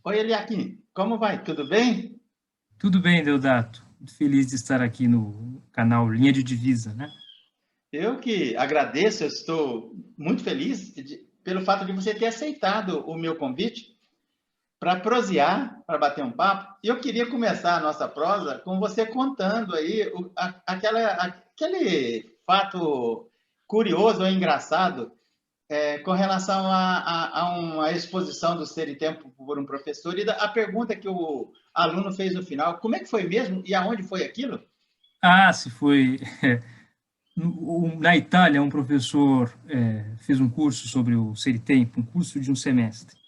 Oi, Eliakim, como vai? Tudo bem? Tudo bem, Deodato. Muito feliz de estar aqui no canal Linha de Divisa, né? Eu que agradeço, eu estou muito feliz pelo fato de você ter aceitado o meu convite para prosear, para bater um papo. E eu queria começar a nossa prosa com você contando aí aquele fato curioso ou engraçado com relação a uma exposição do Ser e Tempo por um professor e a pergunta que o aluno fez no final, como é que foi mesmo e aonde foi aquilo? Se foi... Na Itália, um professor fez um curso sobre o Ser e Tempo, um curso de um semestre.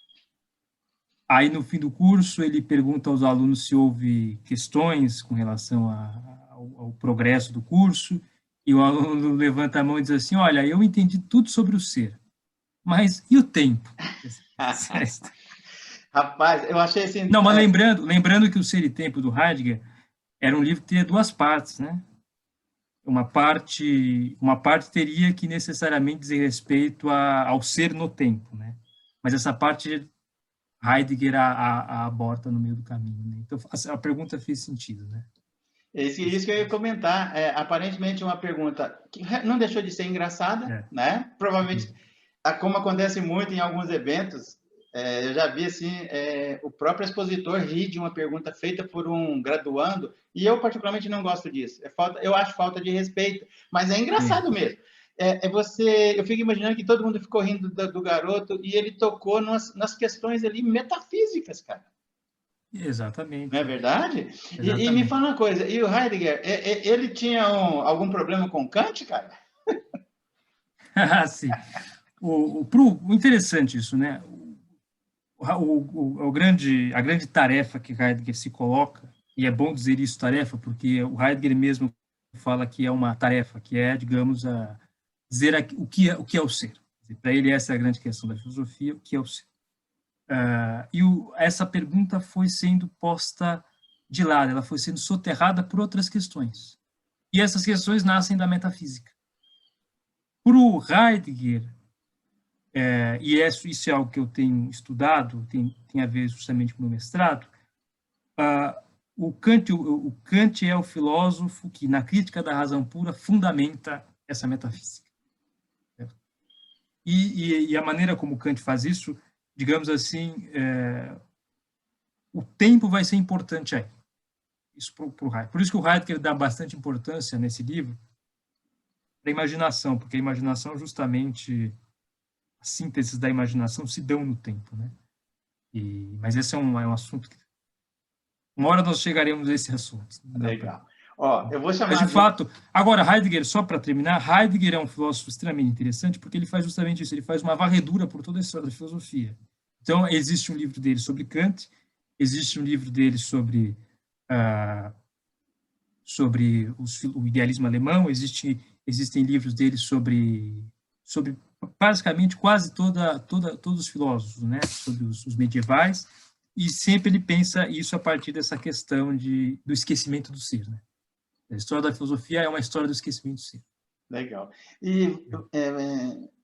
Aí, no fim do curso, ele pergunta aos alunos se houve questões com relação ao progresso do curso, e o aluno levanta a mão e diz assim, olha, eu entendi tudo sobre o ser, mas e o tempo? Rapaz, eu achei assim. Não, mas lembrando que o Ser e Tempo do Heidegger era um livro que tinha duas partes, né? Uma parte teria que necessariamente dizer respeito ao ser no tempo, né? Mas essa parte Heidegger a aborta no meio do caminho, né? Então a pergunta fez sentido, né? Isso que eu ia comentar. Aparentemente, uma pergunta que não deixou de ser engraçada, É. né? Provavelmente, como acontece muito em alguns eventos, eu já vi assim, o próprio expositor rir de uma pergunta feita por um graduando, e eu particularmente não gosto disso. Eu acho falta de respeito, mas é Sim, engraçado mesmo. Eu fico imaginando que todo mundo ficou rindo do garoto e ele tocou nas questões ali metafísicas, cara. Não é exatamente, verdade? E me exatamente. fala uma coisa, e o Heidegger, ele tinha algum problema com Kant, cara? Sim. O interessante isso, né? A grande tarefa que Heidegger se coloca, e é bom dizer isso, tarefa, porque o Heidegger mesmo fala que é uma tarefa, que é, digamos, dizer o que é o ser. Para ele, essa é a grande questão da filosofia, o que é o ser. Essa pergunta foi sendo posta de lado, ela foi sendo soterrada por outras questões. E essas questões nascem da metafísica. Para o Heidegger, isso é algo que eu tenho estudado, tem a ver justamente com o meu mestrado, o Kant é o filósofo que, na crítica da razão pura, fundamenta essa metafísica. E a maneira como Kant faz isso, digamos assim, o tempo vai ser importante aí. Isso para o Heidegger. Por isso que o Heidegger dá bastante importância nesse livro para a imaginação, porque a imaginação justamente as sínteses da imaginação se dão no tempo, né? Mas esse é um assunto que uma hora nós chegaremos a esse assunto. Não dá pra... Legal. Ó, eu vou Mas, de chamar. fato, agora, Heidegger, só para terminar, Heidegger é um filósofo extremamente interessante porque ele faz justamente isso, ele faz uma varredura por toda a história da filosofia. Então, existe um livro dele sobre Kant, existe um livro dele ah, o idealismo alemão, existem livros dele sobre basicamente quase todos os filósofos, né, sobre os medievais, e sempre ele pensa isso a partir dessa questão do esquecimento do ser, né? A história da filosofia é uma história do esquecimento do ser. Legal. E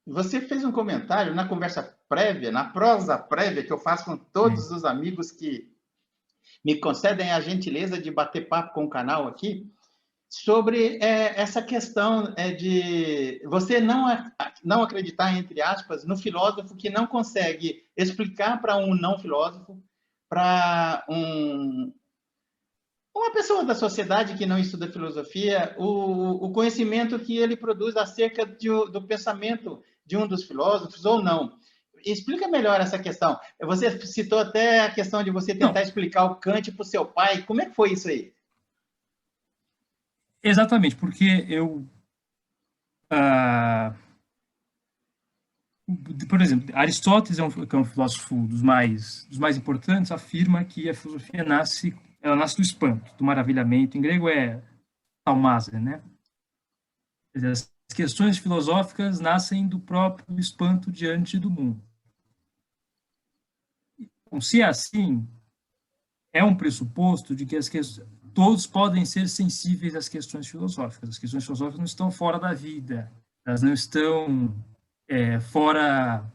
você fez um comentário na conversa prévia, na prosa prévia que eu faço com Sim. todos os amigos que me concedem a gentileza de bater papo com o canal aqui, sobre essa questão de você não acreditar, entre aspas, no filósofo que não consegue explicar para um não filósofo, para uma pessoa da sociedade que não estuda filosofia, o conhecimento que ele produz acerca do pensamento de um dos filósofos ou não. Explica melhor essa questão. Você citou até a questão de você tentar Não, explicar o Kant para o seu pai. Como é que foi isso aí? exatamente, porque ah, por exemplo, Aristóteles que é um filósofo dos mais importantes, afirma que a filosofia ela nasce do espanto, do maravilhamento. Em grego é thaumasia, né? Quer dizer, as questões filosóficas nascem do próprio espanto diante do mundo. Então, se é assim, é um pressuposto de que todos podem ser sensíveis às questões filosóficas. As questões filosóficas não estão fora da vida, elas não estão fora,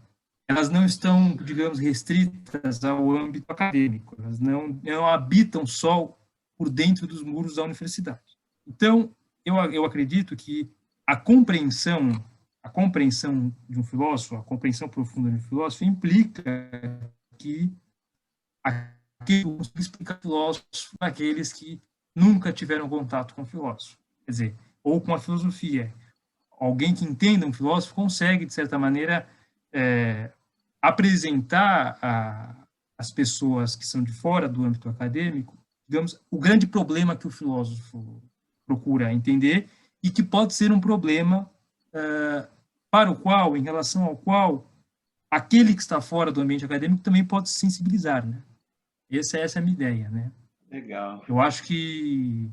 elas não estão, digamos, restritas ao âmbito acadêmico, elas não habitam só por dentro dos muros da universidade. Então, eu acredito que a compreensão de um filósofo, a compreensão profunda de um filósofo implica que explicar filósofo para aqueles que nunca tiveram contato com o filósofo, quer dizer, ou com a filosofia. Alguém que entenda um filósofo consegue, de certa maneira, apresentar às pessoas que são de fora do âmbito acadêmico, digamos, o grande problema que o filósofo procura entender e que pode ser um problema para o qual, em relação ao qual, aquele que está fora do ambiente acadêmico também pode se sensibilizar, né? Essa é a minha ideia, né? Legal. Eu acho que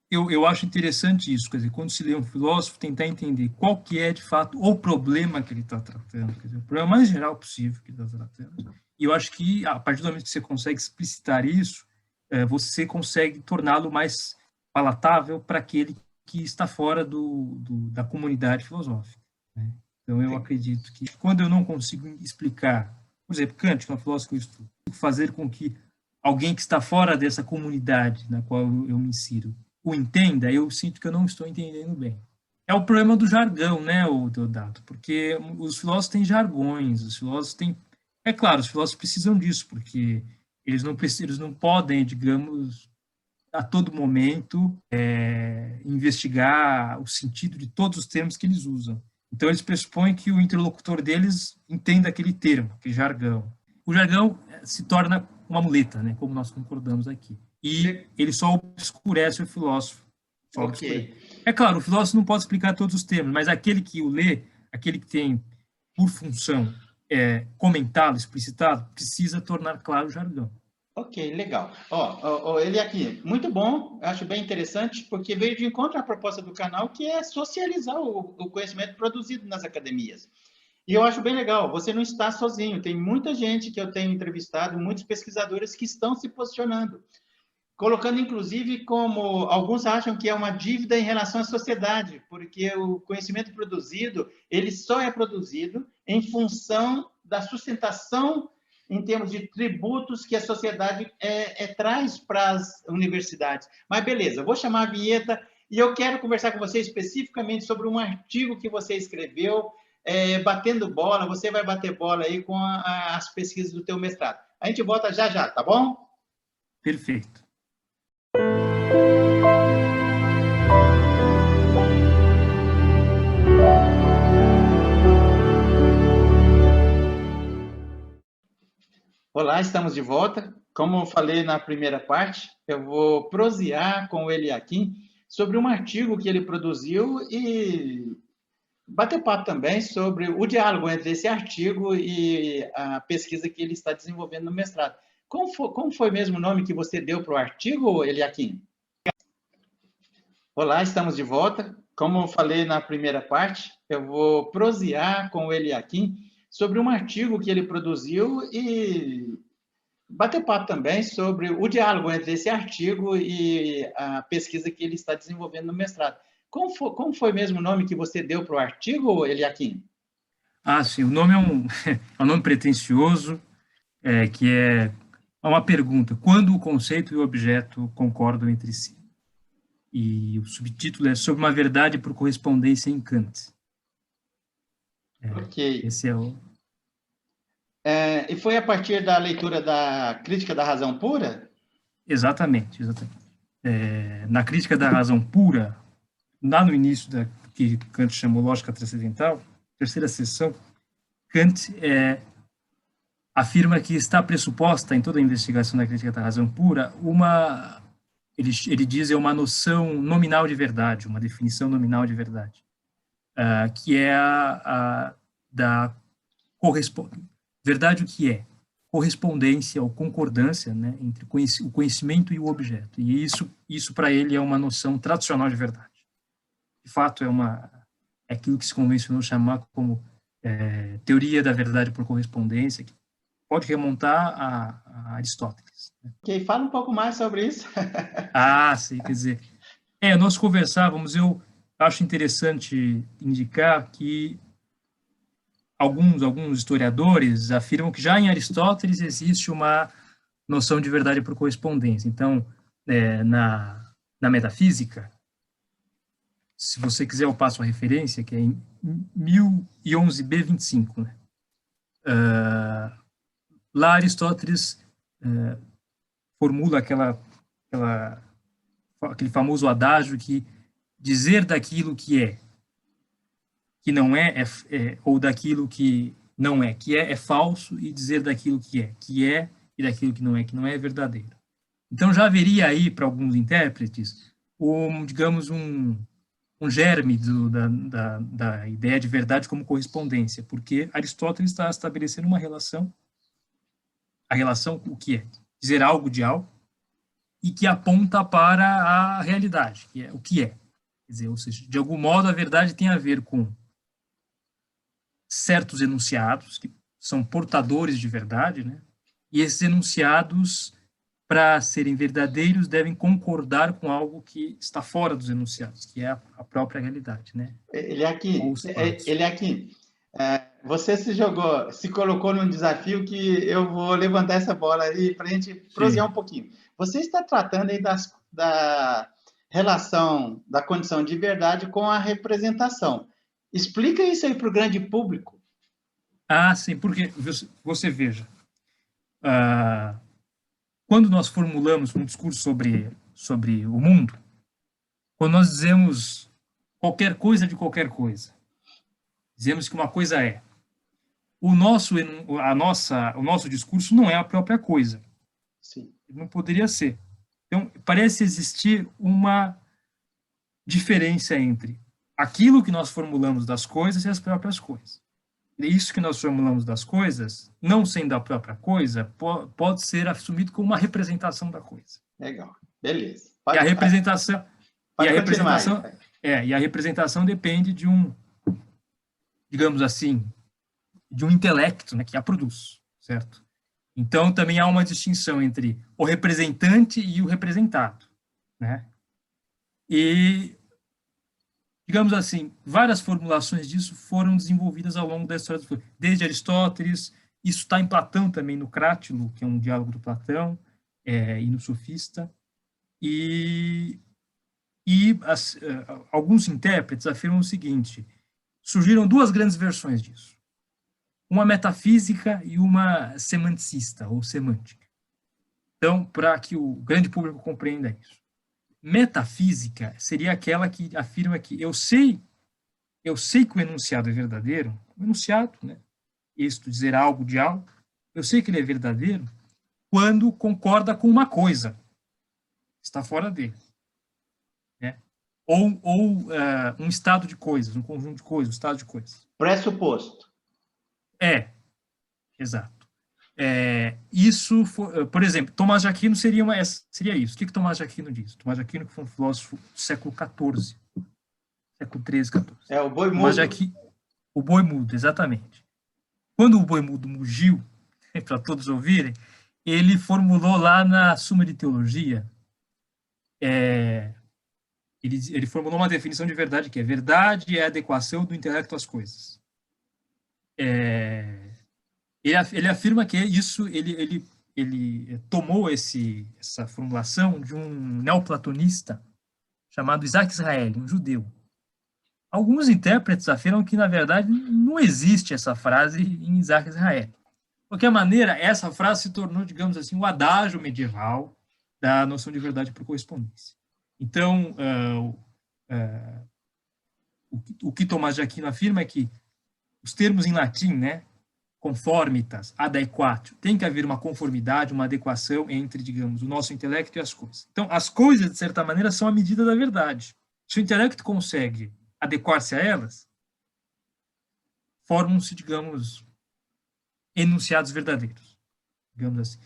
eu acho interessante isso, quer dizer, quando se lê um filósofo, tentar entender qual que é, de fato, o problema que ele está tratando, quer dizer, o problema mais geral possível que ele está tratando. E eu acho que, a partir do momento que você consegue explicitar isso, você consegue torná-lo mais palatável para aquele que está fora da comunidade filosófica, né? Então, eu acredito que, quando eu não consigo explicar, por exemplo, Kant, que é um filósofo que eu estudo, fazer com que alguém que está fora dessa comunidade na qual eu me insiro o entenda, eu sinto que eu não estou entendendo bem. É o problema do jargão, né, Deodato? Porque os filósofos têm jargões, os filósofos têm... É claro, os filósofos precisam disso, porque eles não podem, digamos, a todo momento, investigar o sentido de todos os termos que eles usam. Então, eles pressupõem que o interlocutor deles entenda aquele termo, aquele jargão. O jargão se torna uma muleta, né, como nós concordamos aqui. E ele só obscurece o filósofo. É claro, o filósofo não pode explicar todos os termos, mas aquele que o lê, aquele que tem por função comentá-lo, explicitá-lo, precisa tornar claro o jargão. Ok, legal. Ele aqui, muito bom, acho bem interessante, porque veio de encontro à proposta do canal, que é socializar o conhecimento produzido nas academias. E eu acho bem legal, você não está sozinho, tem muita gente que eu tenho entrevistado, muitos pesquisadores que estão se posicionando, colocando, inclusive, como alguns acham que é uma dívida em relação à sociedade, porque o conhecimento produzido, ele só é produzido em função da sustentação em termos de tributos que a sociedade traz para as universidades. Mas, beleza, eu vou chamar a vinheta e eu quero conversar com você especificamente sobre um artigo que você escreveu, batendo bola, você vai bater bola aí com as pesquisas do teu mestrado. A gente volta já já, tá bom? Perfeito. Olá, estamos de volta. Como eu falei na primeira parte, eu vou prosear com o Eliakim sobre um artigo que ele produziu e bater papo também sobre o diálogo entre esse artigo e a pesquisa que ele está desenvolvendo no mestrado. Como foi mesmo o nome que você deu para o artigo, Eliakim? Olá, estamos de volta. Como eu falei na primeira parte, eu vou prosear com o Eliakim sobre um artigo que ele produziu e bater papo também sobre o diálogo entre esse artigo e a pesquisa que ele está desenvolvendo no mestrado. Como foi mesmo o nome que você deu para o artigo, Eliakim? Sim, o nome é um nome pretensioso, que é uma pergunta: quando o conceito e o objeto concordam entre si? E o subtítulo é Sobre uma verdade por correspondência em Kant. Ok. Esse é o... E foi a partir da leitura da Crítica da Razão Pura? Exatamente. Na Crítica da Razão Pura, lá no início da que Kant chamou Lógica Transcendental, terceira seção, Kant afirma que está pressuposta em toda a investigação da Crítica da Razão Pura ele diz, uma noção nominal de verdade, uma definição nominal de verdade, que é a da correspondência. Verdade, o que é? Correspondência ou concordância, né, entre o conhecimento e o objeto. E isso para ele é uma noção tradicional de verdade. De fato, é aquilo que se convencionou chamar como teoria da verdade por correspondência, que pode remontar a Aristóteles. Ok, fala um pouco mais sobre isso. Sim, quer dizer, nós conversávamos, eu acho interessante indicar que alguns historiadores afirmam que já em Aristóteles existe uma noção de verdade por correspondência. Então, na metafísica, se você quiser, eu passo a referência, que é em 1011b25. Né? Lá Aristóteles formula aquele famoso adágio que dizer daquilo que não é, ou daquilo que não é, que é falso, e dizer daquilo que é, e daquilo que não é verdadeiro. Então já haveria aí, para alguns intérpretes, digamos, um germe da ideia de verdade como correspondência, porque Aristóteles está estabelecendo uma relação, a relação com o que é, dizer algo de algo, e que aponta para a realidade, que é o que é. Quer dizer, ou seja, de algum modo a verdade tem a ver com certos enunciados, que são portadores de verdade, né? E esses enunciados, para serem verdadeiros, devem concordar com algo que está fora dos enunciados, que é a própria realidade, né? Eliakim, você se colocou num desafio que eu vou levantar essa bola aí para a gente prosear um pouquinho. Você está tratando aí da relação da condição de verdade com a representação. Explica isso aí para o grande público. Ah, sim, porque você veja, quando nós formulamos um discurso sobre o mundo, quando nós dizemos qualquer coisa de qualquer coisa, dizemos que uma coisa é, o nosso discurso não é a própria coisa. Sim. Não poderia ser. Então, parece existir uma diferença entre aquilo que nós formulamos das coisas e as próprias coisas. Isso que nós formulamos das coisas, não sendo a própria coisa, pode ser assumido como uma representação da coisa. Legal, beleza. E a representação depende de digamos assim, de um intelecto, né, que a produz, certo? Então, também há uma distinção entre o representante e o representado, né? E, digamos assim, várias formulações disso foram desenvolvidas ao longo da história do desde Aristóteles, isso está em Platão também, no Crátilo, que é um diálogo do Platão, e no Sofista, e alguns intérpretes afirmam o seguinte: surgiram duas grandes versões disso. Uma metafísica e uma semanticista, ou semântica. Então, para que o grande público compreenda isso. Metafísica seria aquela que afirma que eu sei que o enunciado é verdadeiro, o enunciado, né, isto dizer algo de algo, eu sei que ele é verdadeiro quando concorda com uma coisa, está fora dele. Né? Ou um estado de coisas, um conjunto de coisas, um estado de coisas. Pressuposto. Exato. Isso, por exemplo, Tomás de Aquino seria isso. O que Tomás de Aquino diz? Tomás de Aquino, que foi um filósofo do século XIV, século XIII, XIV. O boi mudo. O boi mudo, exatamente. Quando o boi mudo mugiu, para todos ouvirem, ele formulou lá na Suma de Teologia, ele formulou uma definição de verdade, que é: verdade é a adequação do intelecto às coisas. Ele afirma que isso, ele tomou essa formulação de um neoplatonista chamado Isaac Israel, um judeu. Alguns intérpretes afirmam que, na verdade, não existe essa frase em Isaac Israel. De qualquer maneira, essa frase se tornou, digamos assim, o adágio medieval da noção de verdade por correspondência. Então, o que Tomás de Aquino afirma é que os termos em latim, né, conformitas, adequatio, tem que haver uma conformidade, uma adequação entre, digamos, o nosso intelecto e as coisas. Então, as coisas, de certa maneira, são a medida da verdade. Se o intelecto consegue adequar-se a elas, formam-se, digamos, enunciados verdadeiros, digamos assim.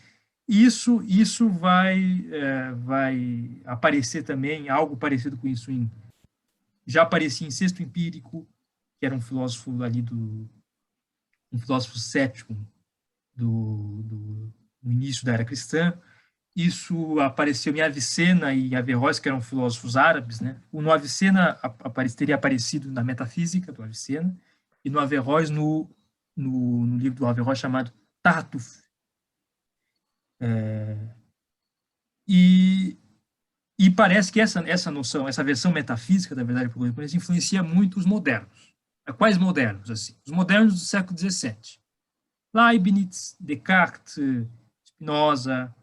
Isso vai aparecer também, algo parecido com isso já aparecia em Sexto Empírico, que era um filósofo ali um filósofo cético no início da era cristã. Isso apareceu em Avicena e Averroes, que eram filósofos árabes, né? No Avicena teria aparecido na metafísica do Avicena, e no Averroes no no livro do Averroes chamado Tartuffe. E parece que essa noção, essa versão metafísica da verdade por correspondência influencia muito os modernos. Quais modernos? Assim? Os modernos do século XVII. Leibniz, Descartes, Spinoza,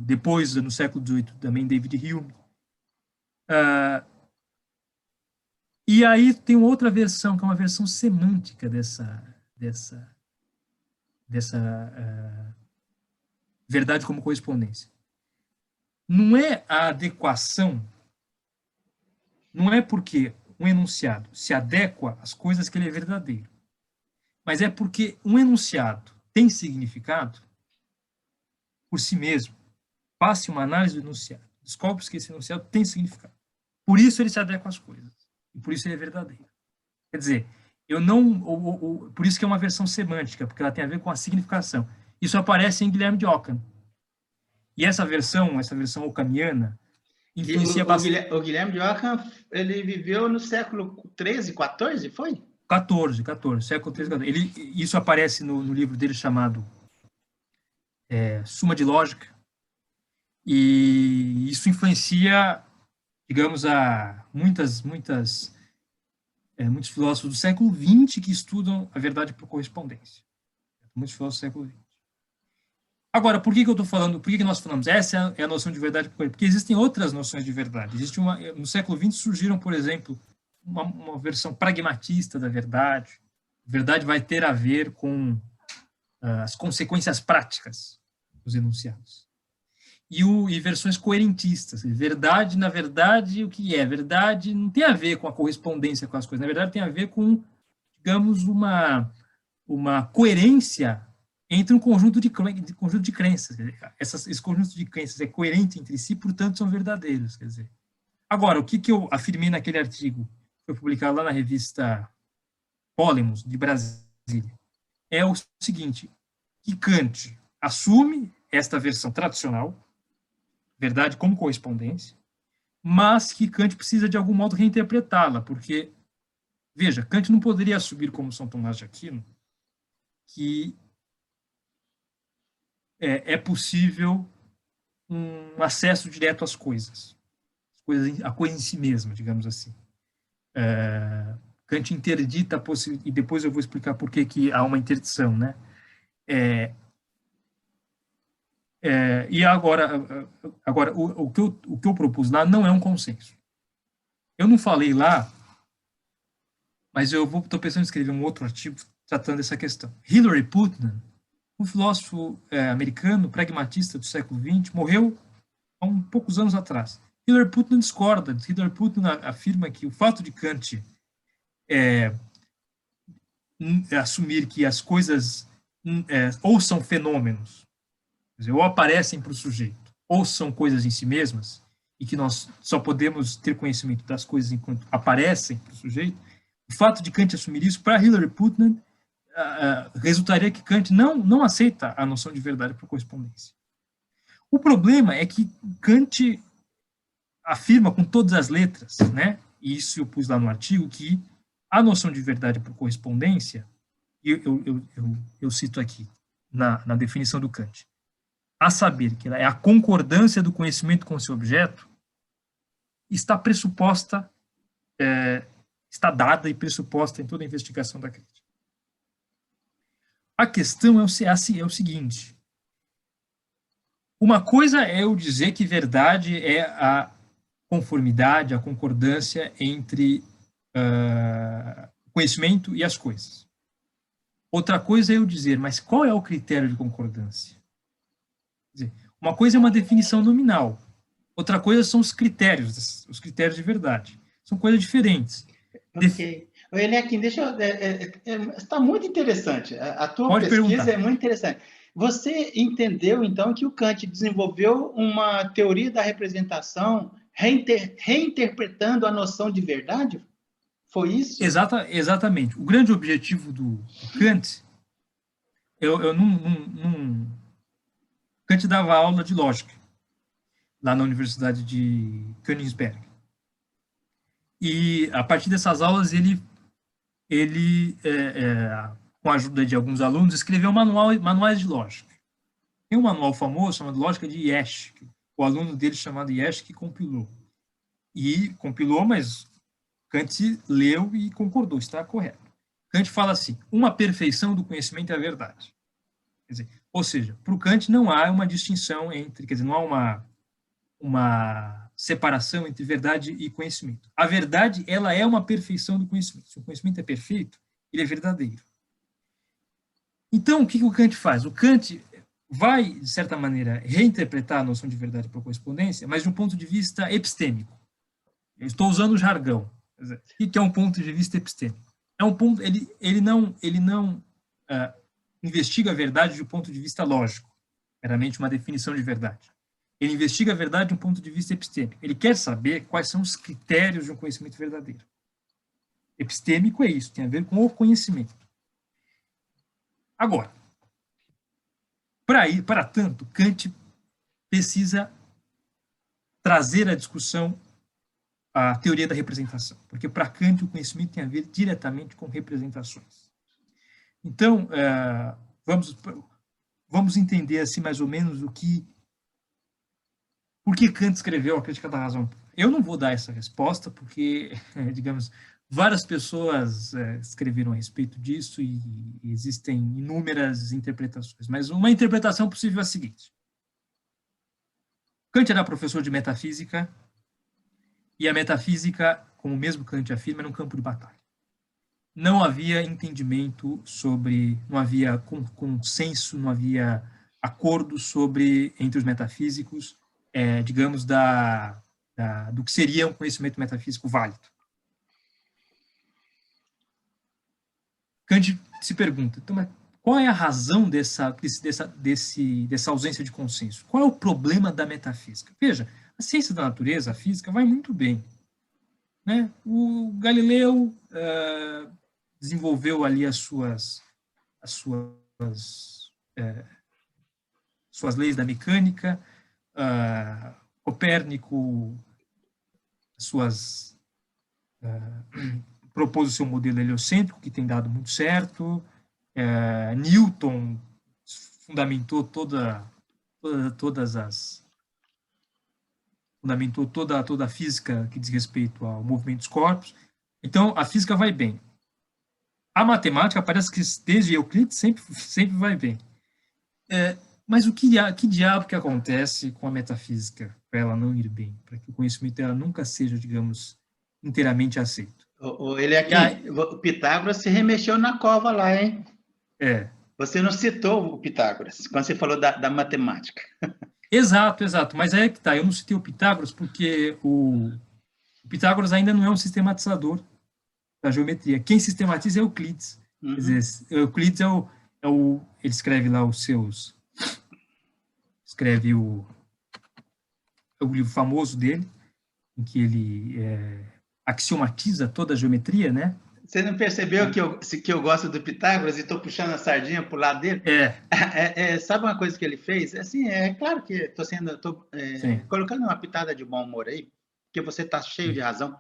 depois, no século XVIII, também David Hume. E aí tem outra versão, que é uma versão semântica dessa verdade como correspondência. Não é a adequação, não é porque um enunciado se adequa às coisas que ele é verdadeiro, mas é porque um enunciado tem significado por si mesmo. Passe uma análise do enunciado, descobre que esse enunciado tem significado. Por isso ele se adequa às coisas, e por isso ele é verdadeiro. Quer dizer, por isso que é uma versão semântica, porque ela tem a ver com a significação. Isso aparece em Guilherme de Ockham. E essa versão occamiana, influencia bastante. O Guilherme de Ockham, ele viveu no século XIII, XIV, foi? 14, século XIII, XIV. Isso aparece no livro dele chamado Suma de Lógica, e isso influencia, digamos, a muitos filósofos do século XX que estudam a verdade por correspondência. Muitos filósofos do século XX. Agora, por que eu estou falando, por que nós falamos? Essa é a noção de verdade por correspondência. Porque existem outras noções de verdade. No século XX surgiram, por exemplo, uma versão pragmatista da verdade. A verdade vai ter a ver com as consequências práticas dos enunciados. E versões coerentistas. Verdade, na verdade, o que é? Verdade não tem a ver com a correspondência com as coisas. Na verdade, tem a ver com, digamos, uma coerência entre um conjunto de crenças. Esse conjunto de crenças é coerente entre si, portanto, são verdadeiros. Quer dizer. Agora, o que eu afirmei naquele artigo que foi publicado lá na revista Polemos, de Brasília, é o seguinte, que Kant assume esta versão tradicional, verdade como correspondência, mas que Kant precisa, de algum modo, reinterpretá-la, porque, veja, Kant não poderia assumir, como São Tomás de Aquino, que é possível um acesso direto às coisas, a coisa em si mesma, digamos assim. Kant interdita a possibilidade, e depois eu vou explicar por que há uma interdição, né? E agora o que eu propus lá não é um consenso. Eu não falei lá, mas eu estou pensando em escrever um outro artigo tratando dessa questão. Hilary Putnam, um filósofo americano, pragmatista do século XX, morreu há poucos anos atrás. Hilary Putnam discorda. Hilary Putnam afirma que o fato de Kant assumir que as coisas ou são fenômenos, quer dizer, ou aparecem para o sujeito, ou são coisas em si mesmas, e que nós só podemos ter conhecimento das coisas enquanto aparecem para o sujeito, o fato de Kant assumir isso, para Hilary Putnam, resultaria que Kant não aceita a noção de verdade por correspondência. O problema é que Kant afirma com todas as letras, né, e isso eu pus lá no artigo, que a noção de verdade por correspondência, eu cito aqui na definição do Kant, a saber que ela é a concordância do conhecimento com seu objeto, está pressuposta, está dada e pressuposta em toda a investigação da crítica. A questão é o seguinte: uma coisa é eu dizer que verdade é a conformidade, a concordância entre o conhecimento e as coisas. Outra coisa é eu dizer, mas qual é o critério de concordância? Quer dizer, uma coisa é uma definição nominal, outra coisa são os critérios de verdade. São coisas diferentes. Ok. Eliakim, deixa eu... está muito interessante. A tua Pode pesquisa perguntar. é muito interessante. Você entendeu, então, que o Kant desenvolveu uma teoria da representação reinterpretando a noção de verdade? Foi isso? Exatamente. O grande objetivo do Kant, Kant dava aula de lógica lá na Universidade de Königsberg. E, a partir dessas aulas, ele ele, com a ajuda de alguns alunos, escreveu manuais de lógica. Tem um manual famoso chamado Lógica de Yesh, o aluno dele chamado Yesh que compilou. E compilou, mas Kant leu e concordou, está correto. Kant fala assim, uma perfeição do conhecimento é a verdade. Quer dizer, ou seja, para o Kant não há uma distinção entre, quer dizer, não há uma separação entre verdade e conhecimento. A verdade, ela é uma perfeição do conhecimento. Se o conhecimento é perfeito, ele é verdadeiro. Então, o que o Kant faz? O Kant vai, de certa maneira, reinterpretar a noção de verdade por correspondência, mas de um ponto de vista epistêmico. Eu estou usando o jargão. O que é um ponto de vista epistêmico? É um ponto, ele não investiga a verdade de um ponto de vista lógico, meramente uma definição de verdade. Ele investiga a verdade de um ponto de vista epistêmico. Ele quer saber quais são os critérios de um conhecimento verdadeiro. Epistêmico é isso, tem a ver com o conhecimento. Agora, para tanto, Kant precisa trazer à discussão a teoria da representação, porque para Kant o conhecimento tem a ver diretamente com representações. Então, vamos entender assim mais ou menos por que Kant escreveu a Crítica da Razão. Eu não vou dar essa resposta, porque, digamos, várias pessoas escreveram a respeito disso e existem inúmeras interpretações, mas uma interpretação possível é a seguinte. Kant era professor de metafísica, e a metafísica, como mesmo Kant afirma, era um campo de batalha. Não havia entendimento não havia consenso, não havia acordo entre os metafísicos, digamos, do que seria um conhecimento metafísico válido. Kant se pergunta, então, mas qual é a razão dessa ausência de consenso? Qual é o problema da metafísica? Veja, a ciência da natureza, a física, vai muito bem. Né? O Galileu desenvolveu ali as suas leis da mecânica, Copérnico propôs o seu modelo heliocêntrico, que tem dado muito certo, Newton fundamentou toda a física que diz respeito ao movimento dos corpos. Então, a física vai bem. A matemática parece que desde Euclides sempre vai bem. Mas que diabo que acontece com a metafísica para ela não ir bem? Para que o conhecimento dela nunca seja, digamos, inteiramente aceito? Ele aqui, o Pitágoras se remexeu na cova lá, hein? Você não citou o Pitágoras, quando você falou da matemática. Exato. Mas aí é que tá. Eu não citei o Pitágoras porque o Pitágoras ainda não é um sistematizador da geometria. Quem sistematiza é Euclides. Quer dizer, Euclides ele escreve lá escreve o livro famoso dele, em que ele axiomatiza toda a geometria, né? Você não percebeu que eu gosto do Pitágoras e estou puxando a sardinha para o lado dele? Sabe uma coisa que ele fez? Assim, é claro que estou colocando uma pitada de bom humor aí, porque você está cheio de razão.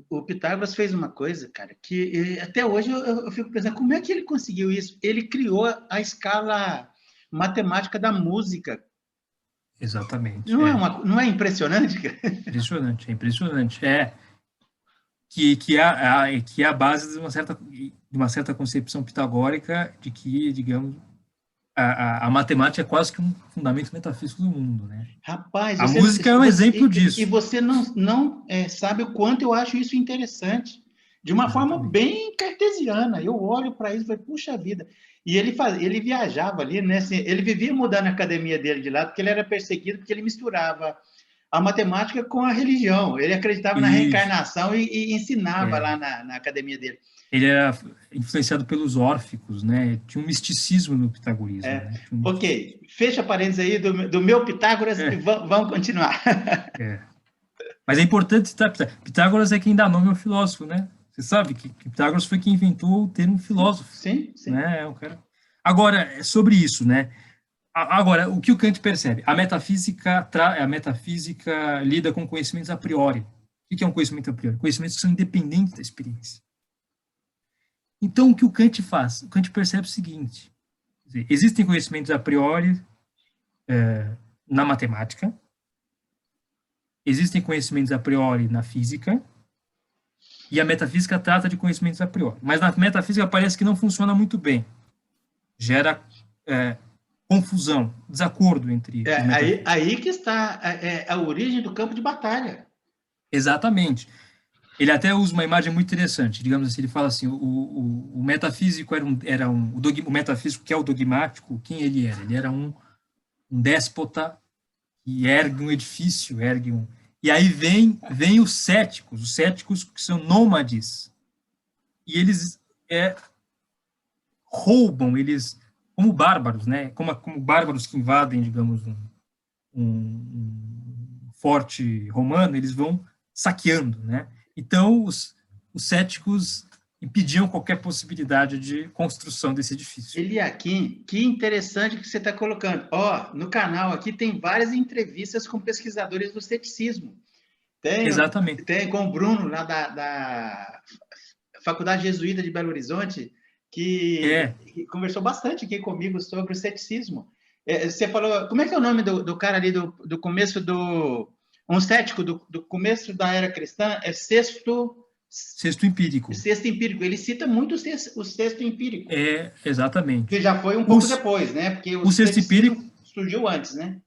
O Pitágoras fez uma coisa, cara, que até hoje eu fico pensando, como é que ele conseguiu isso? Ele criou a escala matemática da música. Exatamente. Não é impressionante? É impressionante. Que é a base de uma certa concepção pitagórica de que, digamos, a matemática é quase que um fundamento metafísico do mundo, né? Rapaz, a música é um exemplo disso. E você não sabe o quanto eu acho isso interessante. De uma forma bem cartesiana. Eu olho para isso e falo, puxa vida. E ele viajava ali, né? Assim, ele vivia mudando a academia dele de lado, porque ele era perseguido, porque ele misturava a matemática com a religião. Ele acreditava na reencarnação e ensinava lá na academia dele. Ele era influenciado pelos órficos, né? Tinha um misticismo no pitagorismo. Né? Ok, fecha parênteses aí do meu Pitágoras e vamos continuar. Mas é importante citar Pitágoras é quem dá nome ao filósofo, né? Você sabe que Pitágoras foi quem inventou o termo filósofo. Sim. Né? Agora, sobre isso, né? Agora, o que o Kant percebe? A metafísica lida com conhecimentos a priori. O que é um conhecimento a priori? Conhecimentos que são independentes da experiência. Então, o que o Kant faz? O Kant percebe o seguinte, quer dizer, existem conhecimentos a priori na matemática, existem conhecimentos a priori na física, e a metafísica trata de conhecimentos a priori. Mas na metafísica parece que não funciona muito bem. Gera confusão, desacordo entre os metafísicos. Aí que está a origem do campo de batalha. Exatamente. Ele até usa uma imagem muito interessante. Digamos assim, ele fala assim, o metafísico o metafísico que é o dogmático, quem ele era? Ele era um déspota que ergue um edifício, E aí vem os céticos que são nômades. E eles roubam, eles, como bárbaros, né? Como bárbaros que invadem, digamos, um forte romano, eles vão saqueando, né? Então, os céticos impediam qualquer possibilidade de construção desse edifício. Eliakim, que interessante que você está colocando. No canal aqui tem várias entrevistas com pesquisadores do ceticismo. Exatamente. Tem com o Bruno, lá da Faculdade Jesuíta de Belo Horizonte, que conversou bastante aqui comigo sobre o ceticismo. Você falou, como é que é o nome do cara ali do começo um cético do começo da era cristã? É Sexto Empírico. Sexto empírico. Ele cita muito o sexto empírico. Exatamente. Que já foi um pouco depois, né? Porque o sexto empírico surgiu antes, né?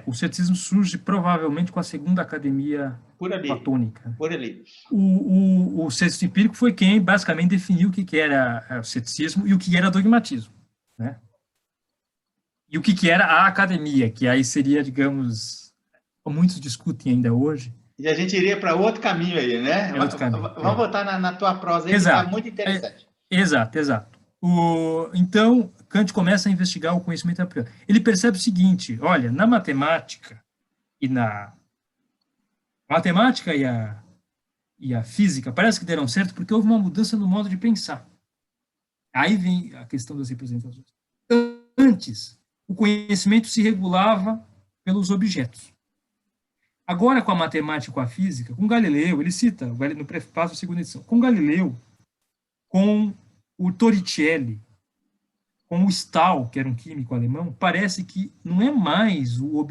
O ceticismo surge provavelmente com a segunda academia platônica. Por ali. O sexto empírico foi quem basicamente definiu o que era o ceticismo e o que era dogmatismo, né? E o que era a academia, que aí seria, digamos, muitos discutem ainda hoje. E a gente iria para outro caminho aí, né? Vamos voltar na tua prosa aí, que está muito interessante. Exato. Então, Kant começa a investigar o conhecimento a priori. Ele percebe o seguinte, olha, na matemática e a física parece que deram certo porque houve uma mudança no modo de pensar. Aí vem a questão das representações. Antes, o conhecimento se regulava pelos objetos. Agora, com a matemática e com a física, com Galileu, ele cita no prefácio da segunda edição, com Galileu, com o Torricelli, com o Stahl, que era um químico alemão, parece que não é mais o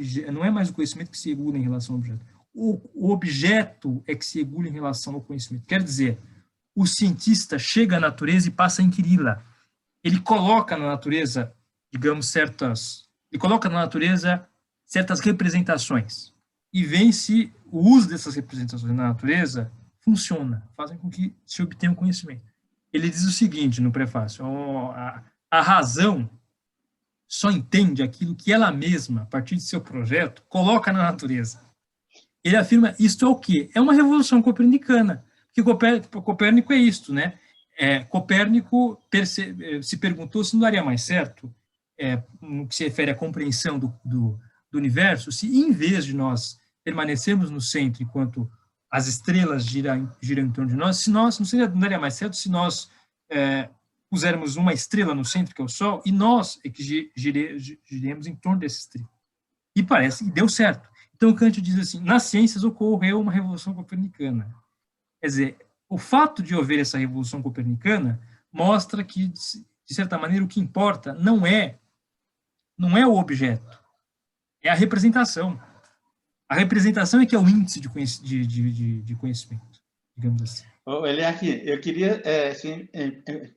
conhecimento que se regula em relação ao objeto. O objeto é que se regula em relação ao conhecimento. Quer dizer, o cientista chega à natureza e passa a inquiri-la. Ele coloca na natureza, digamos, certas representações. E vê se o uso dessas representações na natureza funciona, fazem com que se obtenha um conhecimento. Ele diz o seguinte no prefácio, a razão só entende aquilo que ela mesma, a partir de seu projeto, coloca na natureza. Ele afirma, isto é o quê? É uma revolução copernicana, porque Copérnico é isto, né? Copérnico se perguntou se não daria mais certo, no que se refere à compreensão do universo, se em vez de nós permanecermos no centro enquanto as estrelas giram em torno de nós, não daria mais certo se nós pusermos uma estrela no centro, que é o Sol, e nós é que giremos em torno dessa estrela. E parece que deu certo. Então, Kant diz assim, nas ciências ocorreu uma revolução copernicana. Quer dizer, o fato de haver essa revolução copernicana mostra que, de certa maneira, o que importa não é o objeto, é a representação. A representação é que é o índice de conhecimento, digamos assim. Eliakim, eu queria,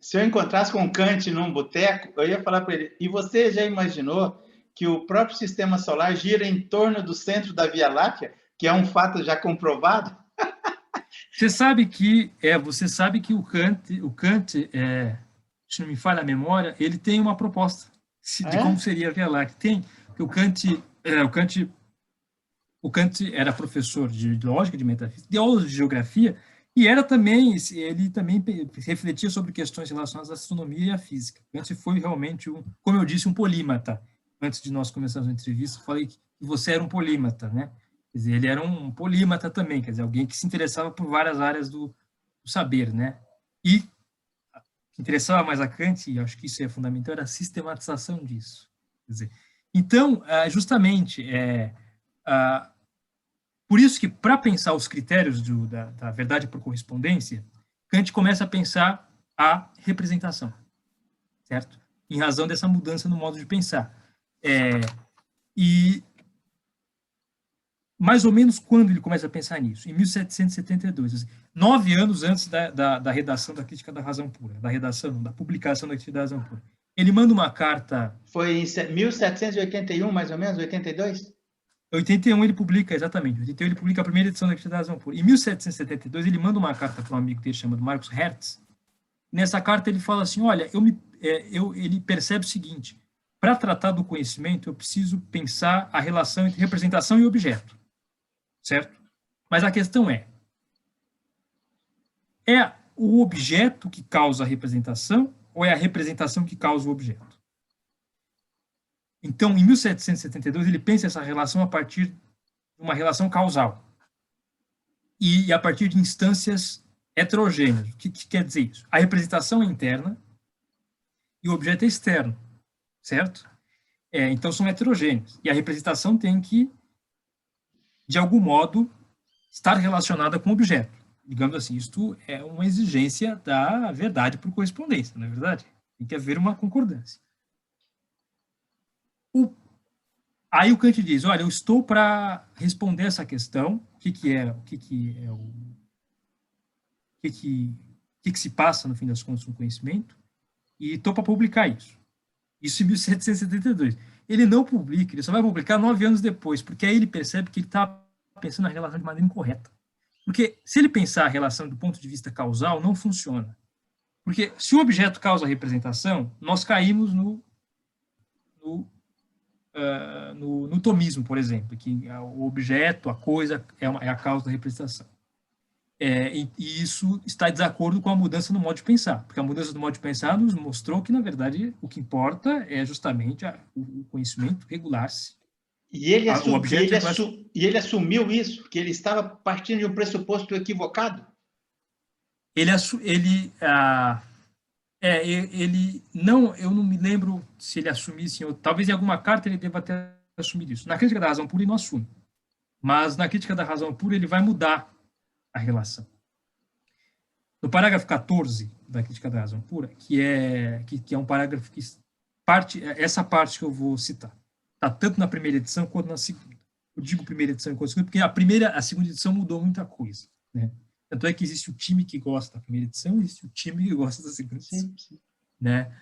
se eu encontrasse com Kant num boteco, eu ia falar para ele, e você já imaginou que o próprio sistema solar gira em torno do centro da Via Láctea, que é um fato já comprovado? Você sabe que o Kant, se não me falha a memória, ele tem uma proposta de como seria a Via Láctea. Tem, porque o Kant era professor de lógica, de metafísica, de geografia, e ele também refletia sobre questões relacionadas à astronomia e à física. Kant foi realmente, como eu disse, um polímata. Antes de nós começarmos a entrevista, falei que você era um polímata, né? Quer dizer, ele era um polímata também, quer dizer, alguém que se interessava por várias áreas do saber, né? E o que interessava mais a Kant, e acho que isso é fundamental, era a sistematização disso. Quer dizer, então, justamente, por isso que, para pensar os critérios da verdade por correspondência, Kant começa a pensar à representação, certo? Em razão dessa mudança no modo de pensar. E mais ou menos quando ele começa a pensar nisso? Em 1772, assim, 9 anos antes da redação da Crítica da Razão Pura, da publicação da Crítica da Razão Pura. Ele manda uma carta... Foi em 1781, mais ou menos, 82? 81 ele publica, exatamente. Em 81 ele publica a primeira edição da Crítica da Razão Pura. Em 1772 ele manda uma carta para um amigo dele chamado Marcus Hertz. Nessa carta ele fala assim, olha, ele percebe o seguinte, para tratar do conhecimento eu preciso pensar a relação entre representação e objeto, certo? Mas a questão é o objeto que causa a representação ou é a representação que causa o objeto? Então, em 1772, ele pensa essa relação a partir de uma relação causal e a partir de instâncias heterogêneas. O que quer dizer isso? A representação é interna e o objeto é externo, certo? Então, são heterogêneos. E a representação tem que, de algum modo, estar relacionada com o objeto. Digamos assim, isto é uma exigência da verdade por correspondência, não é verdade? Tem que haver uma concordância. Aí o Kant diz, olha, eu estou para responder essa questão, o que se passa, no fim das contas, no conhecimento, e estou para publicar isso. Isso em 1772. Ele não publica, ele só vai publicar 9 anos depois, porque aí ele percebe que ele está pensando na relação de maneira incorreta. Porque se ele pensar a relação do ponto de vista causal, não funciona. Porque se o objeto causa a representação, nós caímos no tomismo, por exemplo, que o objeto, a coisa, é a causa da representação. E isso está em desacordo com a mudança no modo de pensar, porque a mudança no modo de pensar nos mostrou que, na verdade, o que importa é justamente o conhecimento regular-se. E ele assumiu isso, que ele estava partindo de um pressuposto equivocado? Não, eu não me lembro se ele assumisse, talvez em alguma carta ele deva ter assumido isso. Na Crítica da Razão Pura ele não assume, mas na Crítica da Razão Pura ele vai mudar a relação. No parágrafo 14 da Crítica da Razão Pura, que é um parágrafo que essa parte que eu vou citar, está tanto na primeira edição quanto na segunda. Eu digo primeira edição quanto na segunda, porque a segunda edição mudou muita coisa, né? Tanto é que existe o time que gosta da primeira edição e existe o time que gosta da segunda edição. Sim. Né?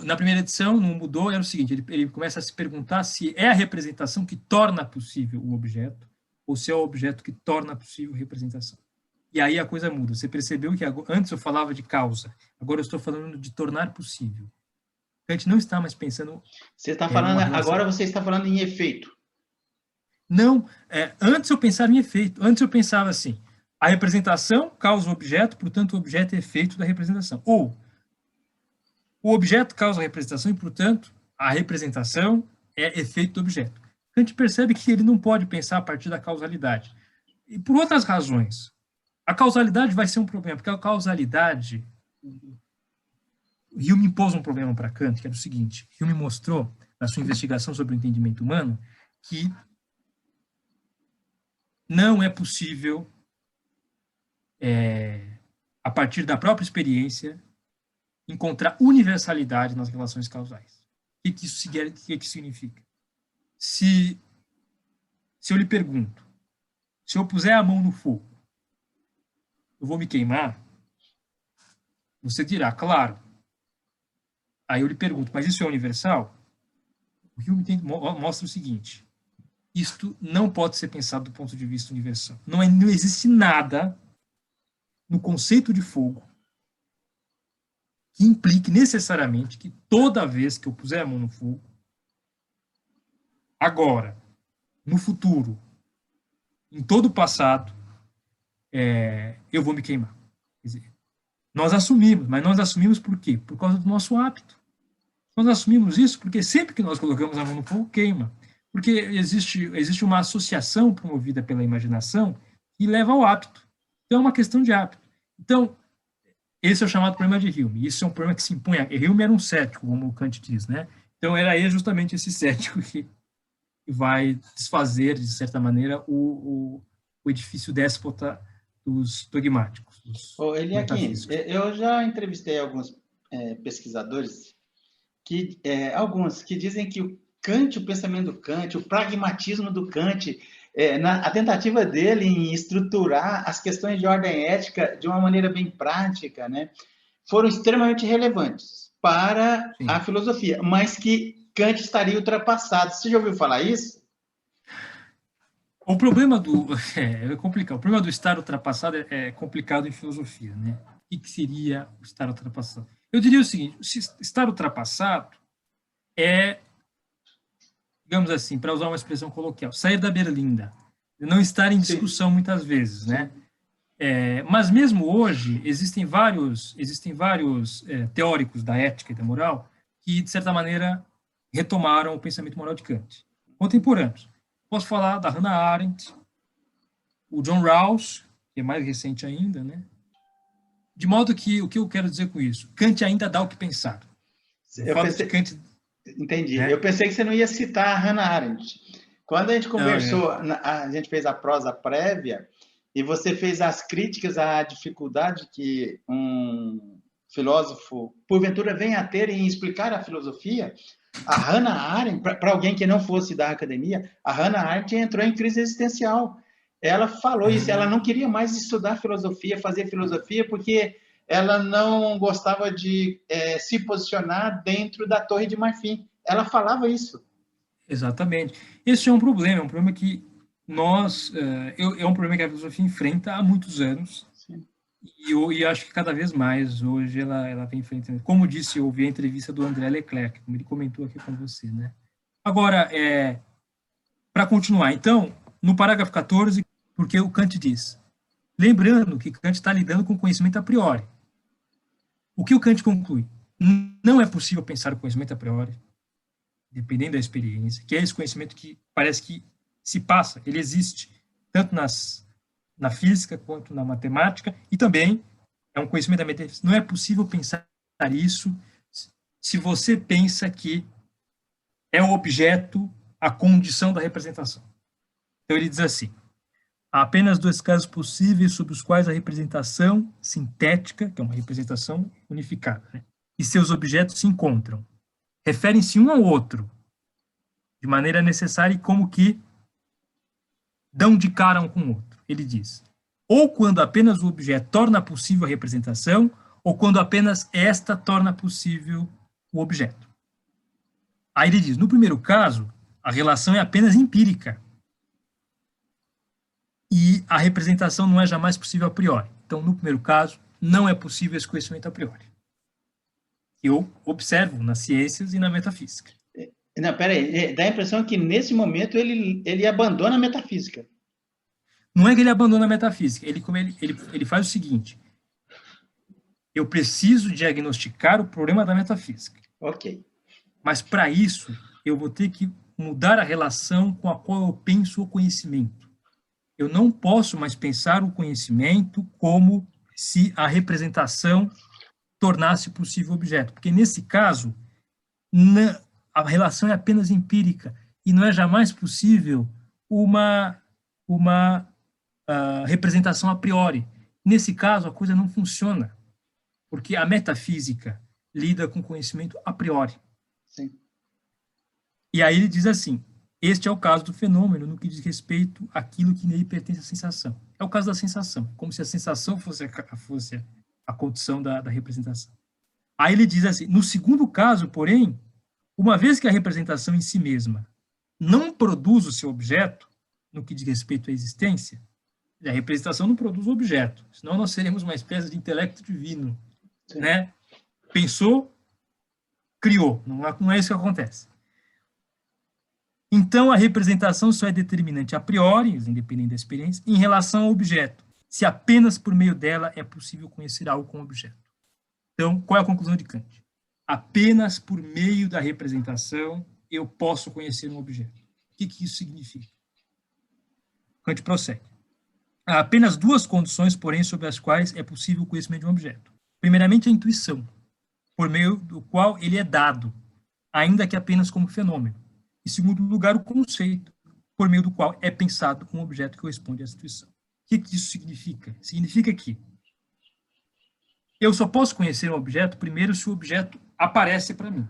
Na primeira edição, não mudou, era o seguinte, ele começa a se perguntar se é a representação que torna possível o objeto ou se é o objeto que torna possível a representação. E aí a coisa muda. Você percebeu que antes eu falava de causa, agora eu estou falando de tornar possível. Kant não está mais pensando... Agora você está falando em efeito. Não, antes eu pensava em efeito. Antes eu pensava assim, a representação causa o objeto, portanto, o objeto é efeito da representação. Ou, o objeto causa a representação e, portanto, a representação é efeito do objeto. Kant percebe que ele não pode pensar a partir da causalidade. E por outras razões. A causalidade vai ser um problema, porque a causalidade... Hume impôs um problema para Kant, que era o seguinte. Hume mostrou, na sua investigação sobre o entendimento humano, que não é possível... a partir da própria experiência, encontrar universalidade nas relações causais. O que isso significa? Se eu lhe pergunto, se eu puser a mão no fogo, eu vou me queimar? Você dirá, claro. Aí eu lhe pergunto, mas isso é universal? O Hume mostra o seguinte, isto não pode ser pensado do ponto de vista universal. Não existe nada no conceito de fogo que implique necessariamente que toda vez que eu puser a mão no fogo, agora, no futuro, em todo o passado, eu vou me queimar. Quer dizer, nós assumimos, mas nós assumimos por quê? Por causa do nosso hábito. Nós assumimos isso porque sempre que nós colocamos a mão no fogo, queima. Porque existe uma associação promovida pela imaginação que leva ao hábito. Então, é uma questão de hábito. Então, esse é o chamado problema de Hume. Isso é um problema que se impõe. Hume era um cético, como o Kant diz, né? Então, era justamente esse cético que vai desfazer, de certa maneira, o edifício déspota dos dogmáticos, dos Eliakim, eu já entrevistei alguns pesquisadores, alguns que dizem que o Kant, o pensamento do Kant, o pragmatismo do Kant, a tentativa dele em estruturar as questões de ordem ética de uma maneira bem prática, né, foram extremamente relevantes para a filosofia, mas que Kant estaria ultrapassado. Você já ouviu falar isso? O problema é complicado. O problema do estar ultrapassado é complicado em filosofia, né? O que seria o estar ultrapassado? Eu diria o seguinte: estar ultrapassado é, digamos assim, para usar uma expressão coloquial, sair da berlinda, não estar em discussão muitas vezes, né? Mas mesmo hoje existem vários teóricos da ética e da moral que, de certa maneira, retomaram o pensamento moral de Kant. Contemporâneos. Posso falar da Hannah Arendt, o John Rawls, que é mais recente ainda, né? De modo que, o que eu quero dizer com isso? Kant ainda dá o que pensar. Entendi. Eu pensei que você não ia citar a Hannah Arendt. Quando a gente conversou, a gente fez a prosa prévia, e você fez as críticas à dificuldade que um filósofo, porventura, vem a ter em explicar a filosofia. A Hannah Arendt, para alguém que não fosse da academia, a Hannah Arendt entrou em crise existencial. Ela falou isso, ela não queria mais estudar filosofia, fazer filosofia, porque ela não gostava de se posicionar dentro da Torre de Marfim. Ela falava isso. Exatamente. Esse é um problema que é um problema que a filosofia enfrenta há muitos anos. Sim. E acho que cada vez mais hoje ela vem enfrentando. Como disse, eu ouvi a entrevista do André Leclerc, como ele comentou aqui com você, né? Agora, para continuar, então, no parágrafo 14, porque o Kant diz, lembrando que Kant está lidando com conhecimento a priori. O que o Kant conclui? Não é possível pensar o conhecimento a priori, dependendo da experiência, que é esse conhecimento que parece que se passa, ele existe, tanto na física quanto na matemática, e também é um conhecimento da metafísica. Não é possível pensar isso se você pensa que é o objeto a condição da representação. Então ele diz assim, há apenas dois casos possíveis sob os quais a representação sintética, que é uma representação unificada, né, e seus objetos se encontram. Referem-se um ao outro, de maneira necessária e como que dão de cara um com o outro. Ele diz, ou quando apenas o objeto torna possível a representação, ou quando apenas esta torna possível o objeto. Aí ele diz, no primeiro caso, a relação é apenas empírica, e a representação não é jamais possível a priori. Então, no primeiro caso, não é possível esse conhecimento a priori. Eu observo nas ciências e na metafísica. Não, peraí, dá a impressão que nesse momento ele abandona a metafísica. Não é que ele abandona a metafísica, ele faz o seguinte, eu preciso diagnosticar o problema da metafísica. Ok. Mas para isso, eu vou ter que mudar a relação com a qual eu penso o conhecimento. Eu não posso mais pensar o conhecimento como se a representação tornasse possível o objeto, porque nesse caso, a relação é apenas empírica e não é jamais possível uma representação a priori. Nesse caso, a coisa não funciona, porque a metafísica lida com conhecimento a priori. Sim. E aí ele diz assim, este é o caso do fenômeno no que diz respeito àquilo que nele pertence à sensação. É o caso da sensação, como se a sensação fosse a condição da representação. Aí ele diz assim, no segundo caso, porém, uma vez que a representação em si mesma não produz o seu objeto, no que diz respeito à existência, a representação não produz o objeto, senão nós seremos uma espécie de intelecto divino, né? Pensou, criou, não é isso que acontece. Então, a representação só é determinante a priori, independente da experiência, em relação ao objeto, se apenas por meio dela é possível conhecer algo com o objeto. Então, qual é a conclusão de Kant? Apenas por meio da representação eu posso conhecer um objeto. O que isso significa? Kant prossegue. Há apenas duas condições, porém, sobre as quais é possível o conhecimento de um objeto. Primeiramente, a intuição, por meio do qual ele é dado, ainda que apenas como fenômeno. Em segundo lugar, o conceito, por meio do qual é pensado um objeto que corresponde à intuição. que isso significa? Significa que eu só posso conhecer um objeto primeiro se o objeto aparece para mim.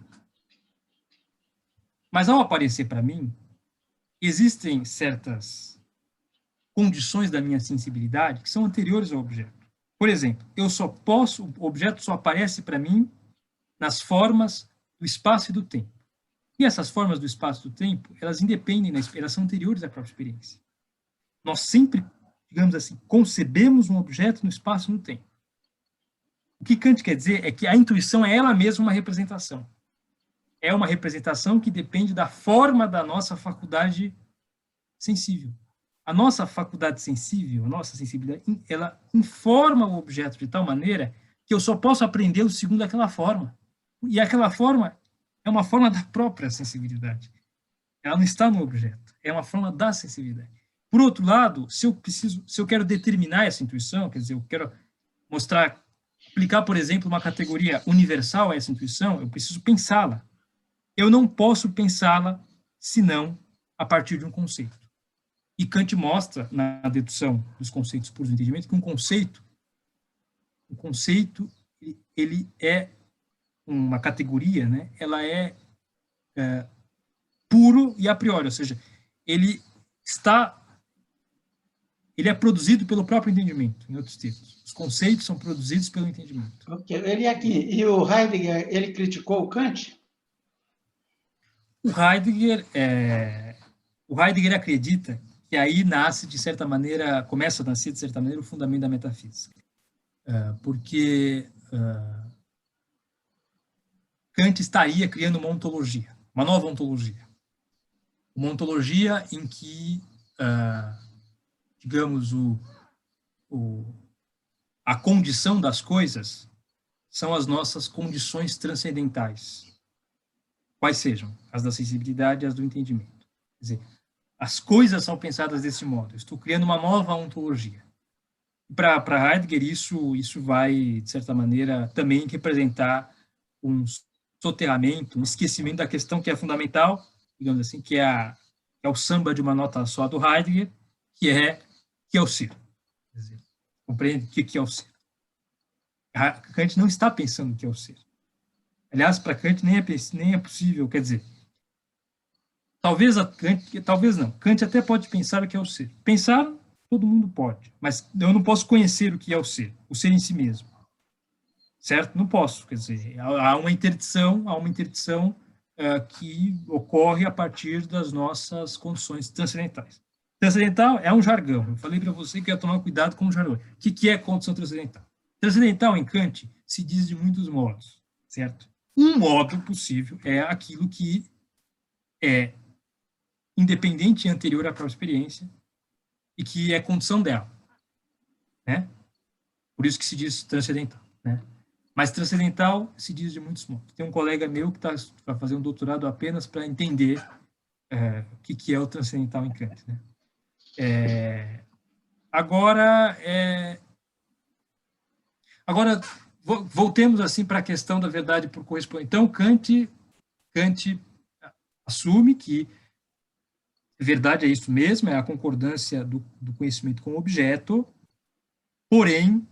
Mas ao aparecer para mim, existem certas condições da minha sensibilidade que são anteriores ao objeto. Por exemplo, o objeto só aparece para mim nas formas do espaço e do tempo. E essas formas do espaço e do tempo, elas independem, elas são anteriores à própria experiência. Nós sempre, digamos assim, concebemos um objeto no espaço e no tempo. O que Kant quer dizer é que a intuição é ela mesma uma representação. É uma representação que depende da forma da nossa faculdade sensível. A nossa faculdade sensível, a nossa sensibilidade, ela informa o objeto de tal maneira que eu só posso apreendê-lo segundo aquela forma. E aquela forma é uma forma da própria sensibilidade. Ela não está no objeto, é uma forma da sensibilidade. Por outro lado, se eu quero determinar essa intuição, quer dizer, eu quero mostrar, aplicar, por exemplo, uma categoria universal a essa intuição, eu preciso pensá-la. Eu não posso pensá-la senão a partir de um conceito. E Kant mostra, na dedução dos conceitos puros do entendimento, que um conceito ele é uma categoria, né? Ela é puro e a priori, ou seja, ele é produzido pelo próprio entendimento, em outros termos. Os conceitos são produzidos pelo entendimento. Ok. Ele aqui, e o Heidegger, ele criticou o Kant? O Heidegger acredita que aí nasce, de certa maneira, começa a nascer, de certa maneira, o fundamento da metafísica. Porque Kant estaria criando uma ontologia, uma nova ontologia. Uma ontologia em que, digamos, a condição das coisas são as nossas condições transcendentais. Quais sejam? As da sensibilidade e as do entendimento. Quer dizer, as coisas são pensadas desse modo. Eu estou criando uma nova ontologia. Para Heidegger, isso vai, de certa maneira, também representar um soterramento, um esquecimento da questão que é fundamental, digamos assim, que é o samba de uma nota só do Heidegger, que é o ser. Quer dizer, compreende o que é o ser. Kant não está pensando o que é o ser. Aliás, para Kant nem é possível, quer dizer, talvez não. Kant até pode pensar o que é o ser. Pensar, todo mundo pode, mas eu não posso conhecer o que é o ser em si mesmo. Certo? Não posso, quer dizer, há uma interdição que ocorre a partir das nossas condições transcendentais. Transcendental é um jargão. Eu falei para você que ia tomar cuidado com o jargão. O que é condição transcendental? Transcendental, em Kant, se diz de muitos modos, certo? Um modo possível é aquilo que é independente e anterior à própria experiência e que é condição dela, né? Por isso que se diz transcendental, né? Mas transcendental se diz de muitos modos. Tem um colega meu que vai fazer um doutorado apenas para entender o que é o transcendental em Kant, né? Agora, voltemos assim para a questão da verdade por correspondência. Então, Kant assume que verdade é isso mesmo, é a concordância do conhecimento com o objeto, porém,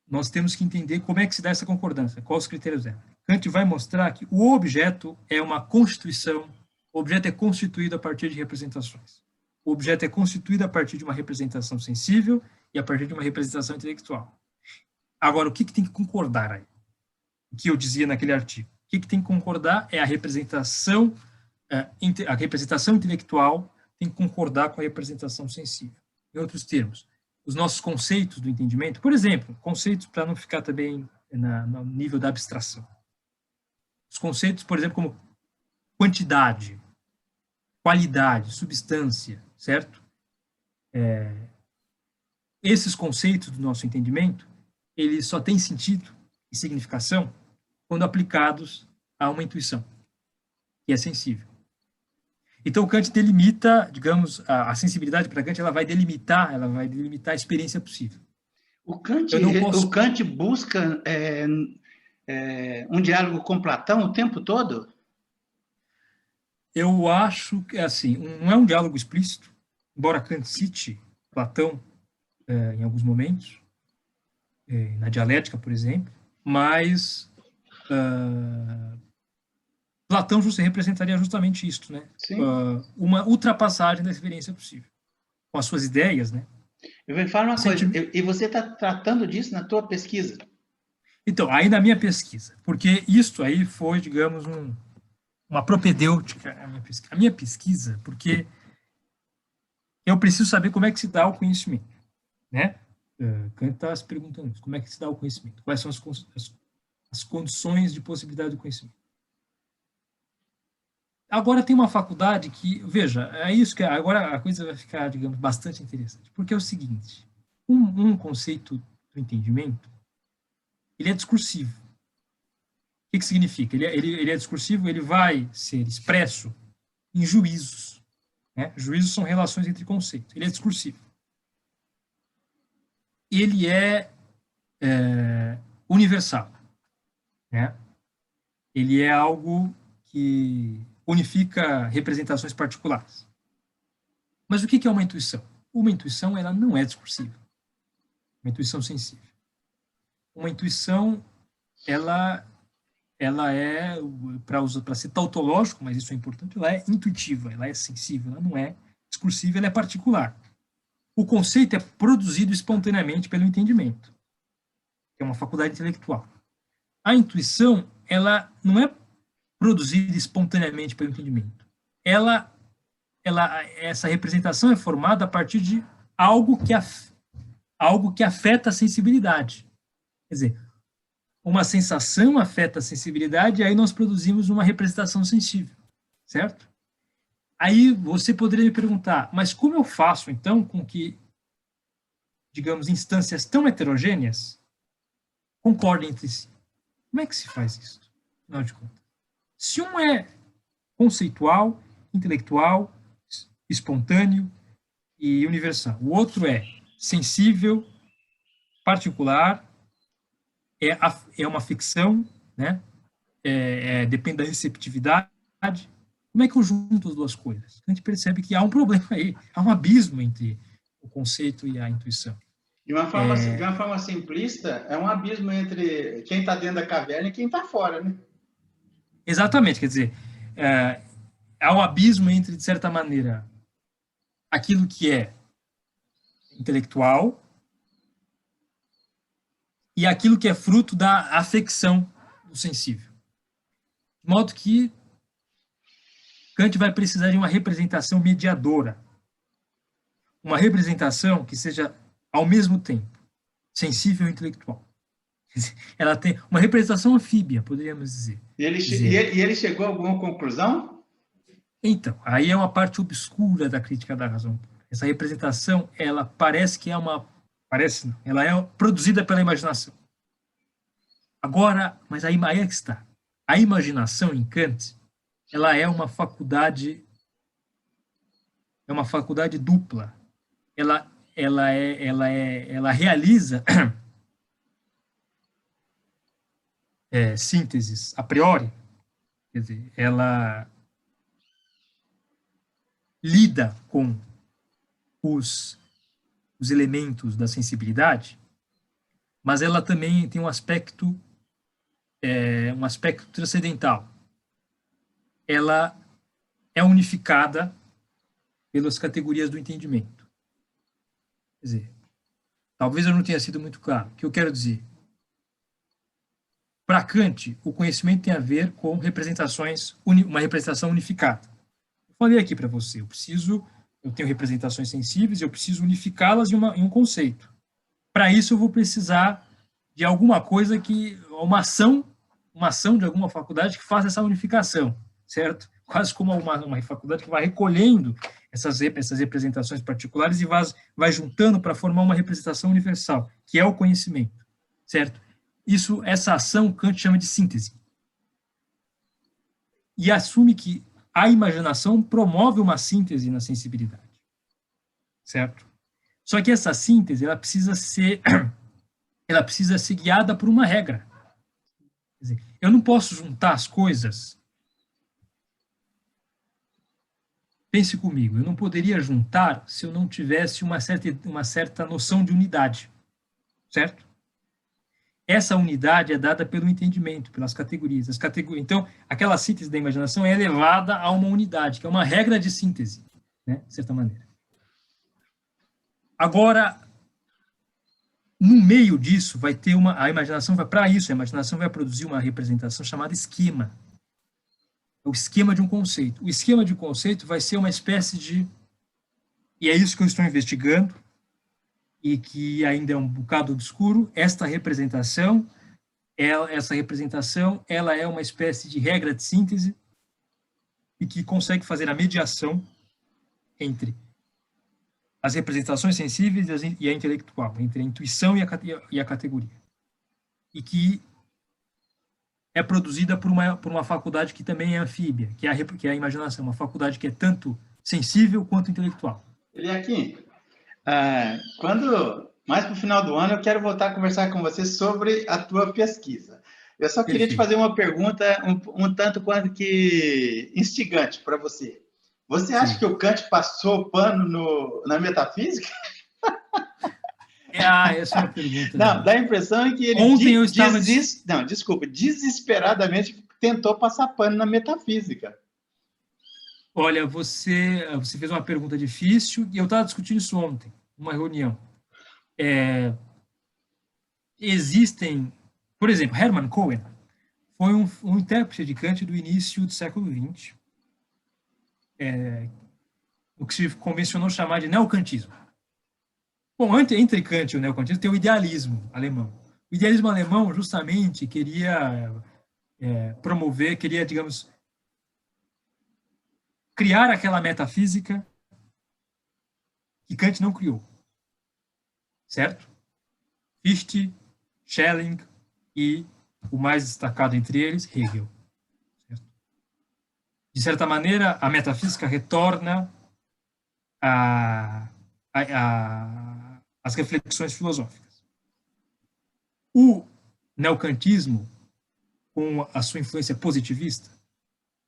nós temos que entender como é que se dá essa concordância, quais os critérios dela. Kant vai mostrar que o objeto é uma constituição, o objeto é constituído a partir de representações. O objeto é constituído a partir de uma representação sensível e a partir de uma representação intelectual. Agora, o que tem que concordar aí? O que eu dizia naquele artigo. O que tem que concordar é a representação intelectual tem que concordar com a representação sensível. Em outros termos, os nossos conceitos do entendimento, por exemplo, conceitos para não ficar também no nível da abstração. Os conceitos, por exemplo, como quantidade, qualidade, substância, certo? Esses conceitos do nosso entendimento, eles só têm sentido e significação quando aplicados a uma intuição, que é sensível. Então, Kant delimita, digamos, a sensibilidade para Kant, ela vai delimitar a experiência possível. O Kant busca um diálogo com Platão o tempo todo? Eu acho que, assim, não é um diálogo explícito, embora Kant cite Platão em alguns momentos, na dialética, por exemplo, mas Platão representaria justamente isto, né? Uma ultrapassagem da experiência possível, com as suas ideias, né? Eu vou falar uma coisa, e você está tratando disso na tua pesquisa? Então, aí na minha pesquisa, porque isto aí foi, digamos, uma propedêutica, a minha pesquisa, porque eu preciso saber como é que se dá o conhecimento, né? Kant está se perguntando isso, como é que se dá o conhecimento? Quais são as condições de possibilidade do conhecimento? Agora tem uma faculdade que, veja, é isso que agora a coisa vai ficar, digamos, bastante interessante, porque é o seguinte, um conceito do entendimento, ele é discursivo. O que significa? Ele é discursivo, ele vai ser expresso em juízos, né? Juízos são relações entre conceitos. Ele é discursivo. Ele é universal, né? Ele é algo que unifica representações particulares. Mas o que é uma intuição? Uma intuição, ela não é discursiva. Uma intuição sensível. Uma intuição, ela é, para ser tautológico, mas isso é importante, ela é intuitiva, ela é sensível, ela não é discursiva, ela é particular. O conceito é produzido espontaneamente pelo entendimento, que é uma faculdade intelectual. A intuição, ela não é produzida espontaneamente pelo entendimento. Essa representação é formada a partir de algo que afeta a sensibilidade. Quer dizer, uma sensação afeta a sensibilidade e aí nós produzimos uma representação sensível, certo? Aí você poderia me perguntar, mas como eu faço, então, com que, digamos, instâncias tão heterogêneas concordem entre si? Como é que se faz isso? Afinal de contas, se um é conceitual, intelectual, espontâneo e universal, o outro é sensível, particular, é uma ficção, né? Depende da receptividade. Como é que eu junto as duas coisas? A gente percebe que há um problema aí, há um abismo entre o conceito e a intuição. De uma forma simplista, é um abismo entre quem está dentro da caverna e quem está fora, né? Exatamente, quer dizer, há um abismo entre, de certa maneira, aquilo que é intelectual e aquilo que é fruto da afecção do sensível. De modo que Kant vai precisar de uma representação mediadora. Uma representação que seja, ao mesmo tempo, sensível e intelectual. Ela tem uma representação anfíbia, poderíamos dizer. E ele chegou a alguma conclusão? Então, aí é uma parte obscura da crítica da razão. Essa representação, ela parece que é ela é produzida pela imaginação. Agora, mas aí é que está. A imaginação em Kant, ela é uma faculdade dupla. Ela realiza sínteses a priori, quer dizer, ela lida com os elementos da sensibilidade, mas ela também tem um aspecto transcendental. Ela é unificada pelas categorias do entendimento. Quer dizer, talvez eu não tenha sido muito claro. O que eu quero dizer? Para Kant, o conhecimento tem a ver com uma representação unificada. Eu falei aqui para você, eu tenho representações sensíveis, eu preciso unificá-las em um conceito. Para isso, eu vou precisar de alguma coisa uma ação de alguma faculdade que faça essa unificação, certo? Quase como uma faculdade que vai recolhendo essas representações particulares e vai juntando para formar uma representação universal, que é o conhecimento, certo? Essa ação Kant chama de síntese. E assume que a imaginação promove uma síntese na sensibilidade, certo? Só que essa síntese, ela precisa ser guiada por uma regra. Quer dizer, eu não posso juntar as coisas pense comigo, eu não poderia juntar se eu não tivesse uma certa noção de unidade, certo? Essa unidade é dada pelo entendimento, pelas categorias. Então, aquela síntese da imaginação é elevada a uma unidade, que é uma regra de síntese, né, de certa maneira. Agora, no meio disso, vai ter a imaginação vai produzir uma representação chamada esquema. O esquema de um conceito. O esquema de um conceito vai ser uma espécie de... E é isso que eu estou investigando, e que ainda é um bocado obscuro. Essa representação, ela é uma espécie de regra de síntese e que consegue fazer a mediação entre as representações sensíveis e a intelectual, entre a intuição e a categoria. E que é produzida por uma faculdade que também é anfíbia, que é a imaginação, uma faculdade que é tanto sensível quanto intelectual. Eliakim, mais para o final do ano, eu quero voltar a conversar com você sobre a tua pesquisa. Eu só queria te fazer uma pergunta um tanto quanto que instigante para você. Você acha que o Kant passou pano na metafísica? Essa é uma pergunta. Não, dá a impressão que ele Ontem eu estava... desesperadamente tentou passar pano na metafísica. Olha, você fez uma pergunta difícil e eu estava discutindo isso ontem, numa reunião. Existem, por exemplo, Hermann Cohen foi um intérprete de Kant do início do século XX, o que se convencionou chamar de neocantismo. Bom, entre Kant e o neocantismo tem o idealismo alemão. O idealismo alemão justamente queria digamos, criar aquela metafísica que Kant não criou. Certo? Fichte, Schelling e o mais destacado entre eles, Hegel. Certo? De certa maneira, a metafísica retorna às reflexões filosóficas. O neocantismo, com a sua influência positivista,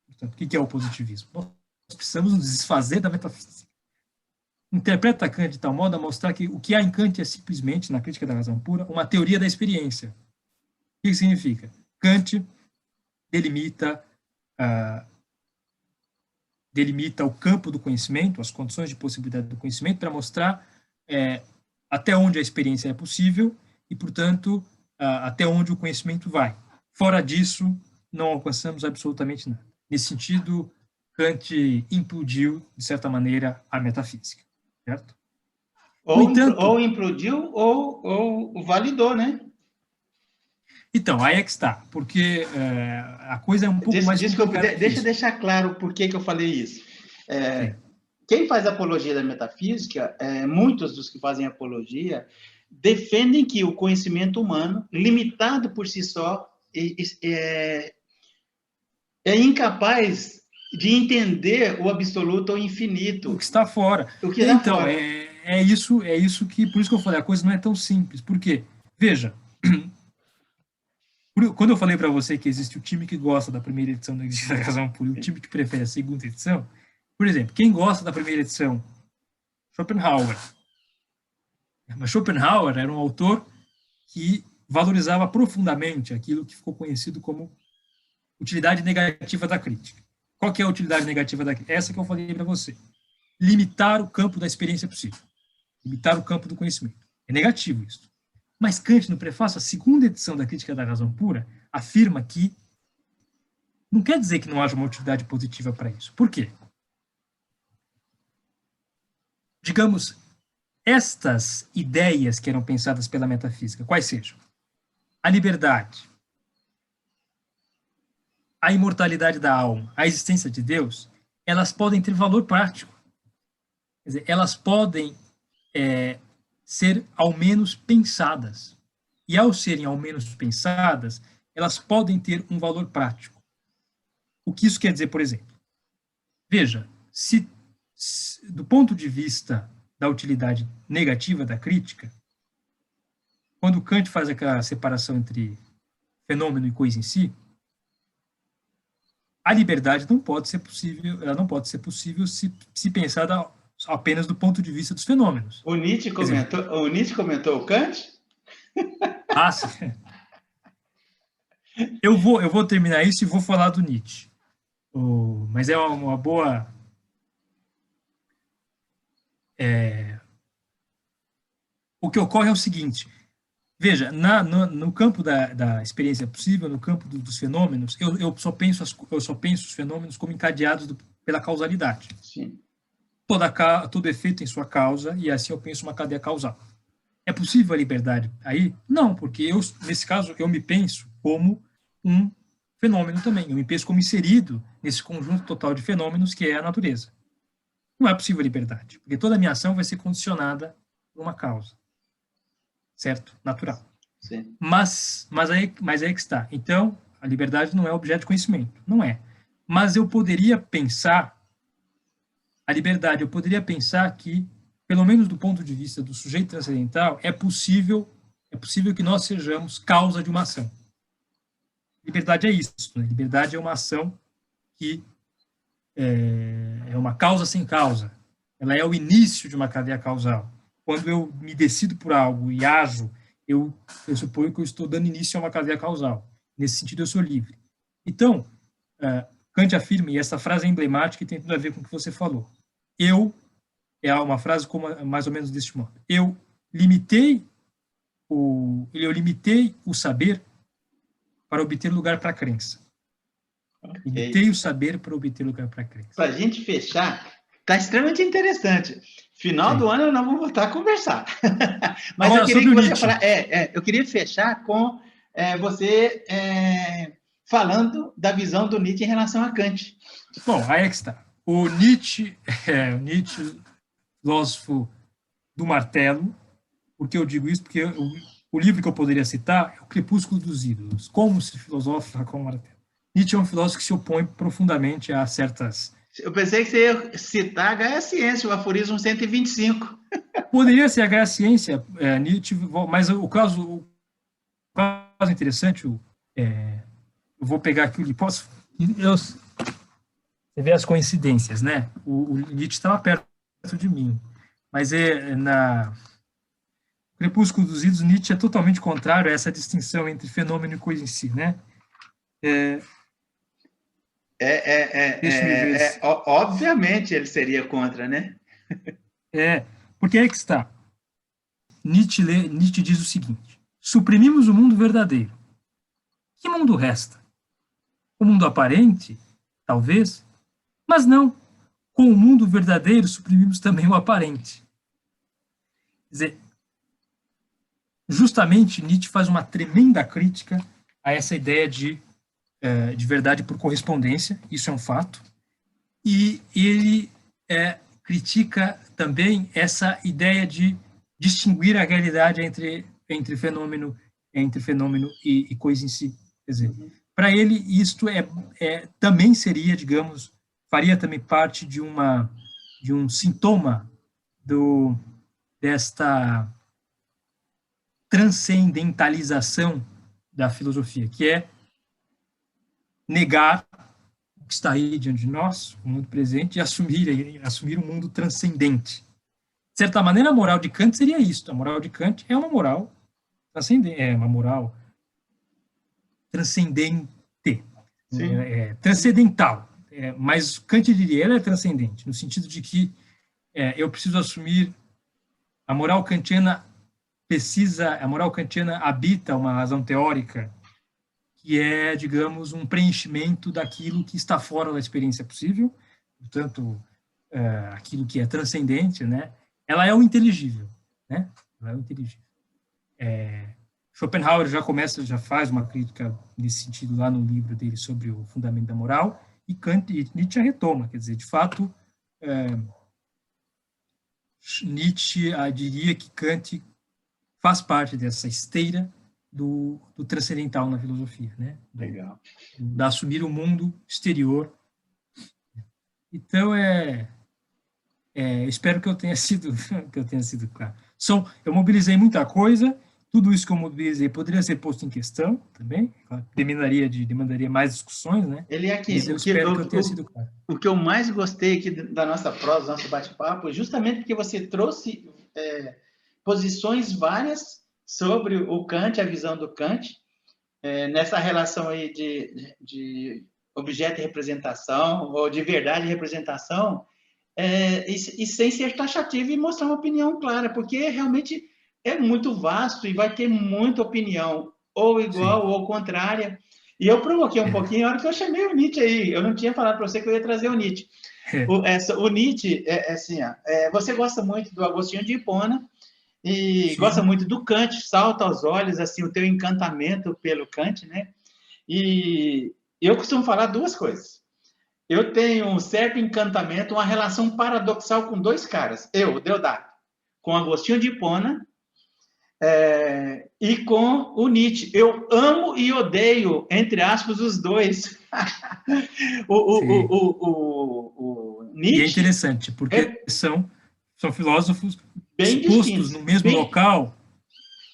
portanto, o que é o positivismo? Nós precisamos nos desfazer da metafísica. Interpreta Kant de tal modo a mostrar que o que há em Kant é simplesmente, na crítica da razão pura, uma teoria da experiência. O que significa? Kant delimita o campo do conhecimento, as condições de possibilidade do conhecimento, para mostrar até onde a experiência é possível e, portanto, até onde o conhecimento vai. Fora disso, não alcançamos absolutamente nada. Nesse sentido, Kant implodiu, de certa maneira, a metafísica. Certo? Ou implodiu ou validou, né? Então, aí é que está, porque a coisa é um pouco mais complicada. Deixa eu deixar claro por que eu falei isso. Quem faz apologia da metafísica, muitos dos que fazem apologia, defendem que o conhecimento humano, limitado por si só, é incapaz de entender o absoluto ou o infinito. O que está fora. Então, é isso que, por isso que eu falei, a coisa não é tão simples. Por quê? Veja, quando eu falei para você que existe o time que gosta da primeira edição da Existência da Razão Pura e o time que prefere a segunda edição, por exemplo, quem gosta da primeira edição? Schopenhauer. Mas Schopenhauer era um autor que valorizava profundamente aquilo que ficou conhecido como utilidade negativa da crítica. Qual que é a utilidade negativa da crítica? Essa que eu falei para você. Limitar o campo da experiência possível. Limitar o campo do conhecimento. É negativo isso. Mas Kant, no prefácio, a segunda edição da Crítica da Razão Pura, afirma que não quer dizer que não haja uma utilidade positiva para isso. Por quê? Digamos, estas ideias que eram pensadas pela metafísica, quais sejam? A liberdade, a imortalidade da alma, a existência de Deus, elas podem ter valor prático. Quer dizer, elas podem ser ao menos pensadas. E ao serem ao menos pensadas, elas podem ter um valor prático. O que isso quer dizer, por exemplo? Veja, se do ponto de vista da utilidade negativa da crítica, quando Kant faz aquela separação entre fenômeno e coisa em si, a liberdade não pode ser possível, ela não pode ser possível se pensada apenas do ponto de vista dos fenômenos. O Nietzsche comentou o Kant? Sim. Eu vou terminar isso e vou falar do Nietzsche. Mas é uma boa... O que ocorre é o seguinte, veja, no campo da experiência possível, no campo dos fenômenos, eu só penso os fenômenos como encadeados pela causalidade. Sim. Todo efeito tem sua causa, e assim eu penso uma cadeia causal. É possível a liberdade aí? Não, porque nesse caso, eu me penso como um fenômeno também. Eu me penso como inserido nesse conjunto total de fenômenos que é a natureza. Não é possível a liberdade, porque toda a minha ação vai ser condicionada por uma causa. Certo? Natural. Sim. Mas aí que está. Então, a liberdade não é objeto de conhecimento. Não é. Mas eu poderia pensar a liberdade, eu poderia pensar que, pelo menos do ponto de vista do sujeito transcendental, é possível que nós sejamos causa de uma ação. Liberdade é isso, né? Liberdade é uma ação que é uma causa sem causa. Ela é o início de uma cadeia causal. Quando eu me decido por algo e ajo, eu suponho que eu estou dando início a uma cadeia causal. Nesse sentido, eu sou livre. Então, Kant afirma, e essa frase é emblemática e tem tudo a ver com o que você falou. É uma frase mais ou menos deste modo. Eu limitei o saber para obter lugar para a crença. Okay. Limitei o saber para obter lugar para a crença. Para a gente fechar, está extremamente interessante. Final do ano nós vamos voltar a conversar. Mas agora, eu queria que você falasse. Eu queria fechar com você falando da visão do Nietzsche em relação a Kant. Bom, aí é que está. O Nietzsche, filósofo do martelo. Por que eu digo isso? Porque o livro que eu poderia citar é O Crepúsculo dos Ídolos, como se filosofa com o martelo. Nietzsche é um filósofo que se opõe profundamente a certas... Eu pensei que você ia citar Gaia Ciência, o aforismo 125. Poderia ser a Gaia Ciência, Nietzsche, mas o caso interessante, eu vou pegar aqui o posso. Você vê as coincidências, né? O Nietzsche estava perto de mim, mas na Crepúsculo dos Ídolos, Nietzsche é totalmente contrário a essa distinção entre fenômeno e coisa em si, né? Obviamente ele seria contra, né? Porque é que está. Nietzsche diz o seguinte: suprimimos o mundo verdadeiro. Que mundo resta? O mundo aparente? Talvez. Mas não. Com o mundo verdadeiro, suprimimos também o aparente. Quer dizer, justamente Nietzsche faz uma tremenda crítica a essa ideia de verdade por correspondência, isso é um fato, e ele critica também essa ideia de distinguir a realidade entre fenômeno e coisa em si. Quer dizer, para ele isto também seria, digamos, faria também parte de um sintoma desta transcendentalização da filosofia, que é negar o que está aí diante de nós, o mundo presente, e assumir um mundo transcendente. De certa maneira, a moral de Kant seria isso. A moral de Kant é uma moral transcendente, uma moral transcendente, transcendental. Mas Kant diria, ela é transcendente, no sentido de que eu preciso assumir a moral kantiana habita uma razão teórica que é, digamos, um preenchimento daquilo que está fora da experiência possível, portanto, aquilo que é transcendente, né? Ela é o inteligível, né? Ela é o inteligível. Schopenhauer já faz uma crítica nesse sentido lá no livro dele sobre o fundamento da moral, e Nietzsche a retoma, quer dizer, de fato, Nietzsche diria que Kant faz parte dessa esteira do transcendental na filosofia, né? Legal. Da assumir o mundo exterior. Então, espero que eu tenha sido claro. Eu mobilizei muita coisa tudo isso que eu mobilizei poderia ser posto em questão também, demandaria mais discussões, né? Ele é aqui. Mas eu espero que eu tenha sido claro. O que eu mais gostei aqui da nossa prosa, do nosso bate-papo, é justamente porque você trouxe posições várias sobre o Kant, a visão do Kant, nessa relação aí de objeto e representação, ou de verdade e representação, e sem ser taxativo e mostrar uma opinião clara, porque realmente é muito vasto e vai ter muita opinião, ou igual ou contrária. E eu provoquei um pouquinho, a hora que eu chamei o Nietzsche aí, eu não tinha falado para você que eu ia trazer o Nietzsche. O Nietzsche, assim, você gosta muito do Agostinho de Hipona, e gosta muito do Kant, salta aos olhos, assim, o teu encantamento pelo Kant, né? E eu costumo falar duas coisas. Eu tenho um certo encantamento, uma relação paradoxal com dois caras. Eu, Deodato, com Agostinho de Hipona e com o Nietzsche. Eu amo e odeio, entre aspas, os dois. o Nietzsche... E é interessante, porque são filósofos bem expostos distintos, no mesmo local,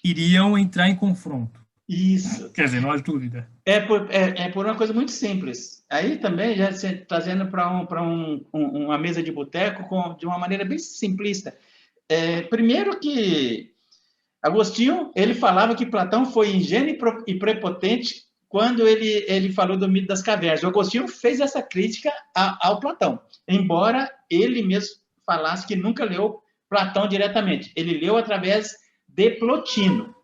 iriam entrar em confronto. Isso. Quer dizer, não há dúvida. É por uma coisa muito simples. Aí também, já trazendo para uma mesa de boteco de uma maneira bem simplista. Primeiro que Agostinho, ele falava que Platão foi ingênuo e prepotente quando ele falou do mito das cavernas. O Agostinho fez essa crítica ao Platão, embora ele mesmo falasse que nunca leu Platão diretamente. Ele leu através de Plotino.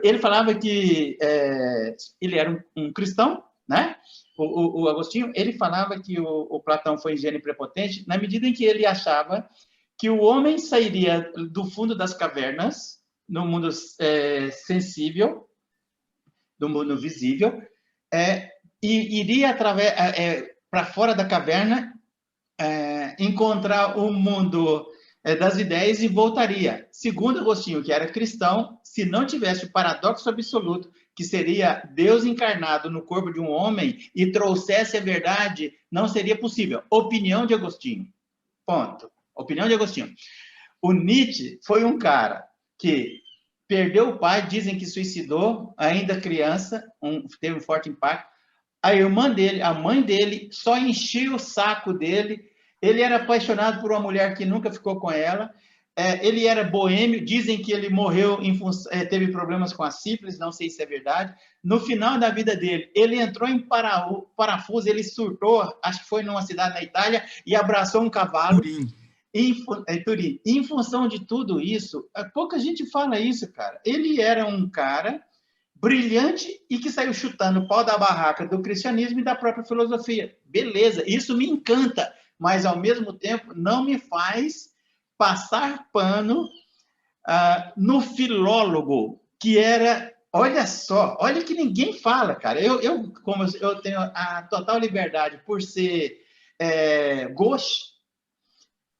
Ele falava que ele era um cristão, né? O Agostinho, ele falava que o Platão foi ingênuo e prepotente na medida em que ele achava que o homem sairia do fundo das cavernas, no mundo sensível, do mundo visível, e iria para fora da caverna, encontrar o mundo das ideias e voltaria. Segundo Agostinho, que era cristão, se não tivesse o paradoxo absoluto, que seria Deus encarnado no corpo de um homem e trouxesse a verdade, não seria possível. Opinião de Agostinho. Ponto. Opinião de Agostinho. O Nietzsche foi um cara que perdeu o pai, dizem que suicidou, ainda criança, teve um forte impacto. A irmã dele, a mãe dele, só enchia o saco dele. Ele era apaixonado por uma mulher que nunca ficou com ela. Ele era boêmio, dizem que ele morreu, teve problemas com a sífilis, não sei se é verdade. No final da vida dele, ele entrou em parafuso, ele surtou, acho que foi numa cidade na Itália, e abraçou um cavalo. Turim. Em função de tudo isso, pouca gente fala isso, cara. Ele era um cara brilhante e que saiu chutando o pau da barraca do cristianismo e da própria filosofia. Beleza, isso me encanta, mas, ao mesmo tempo, não me faz passar pano no filólogo, que era... Olha só, olha que ninguém fala, cara. Como eu tenho a total liberdade por ser gauche,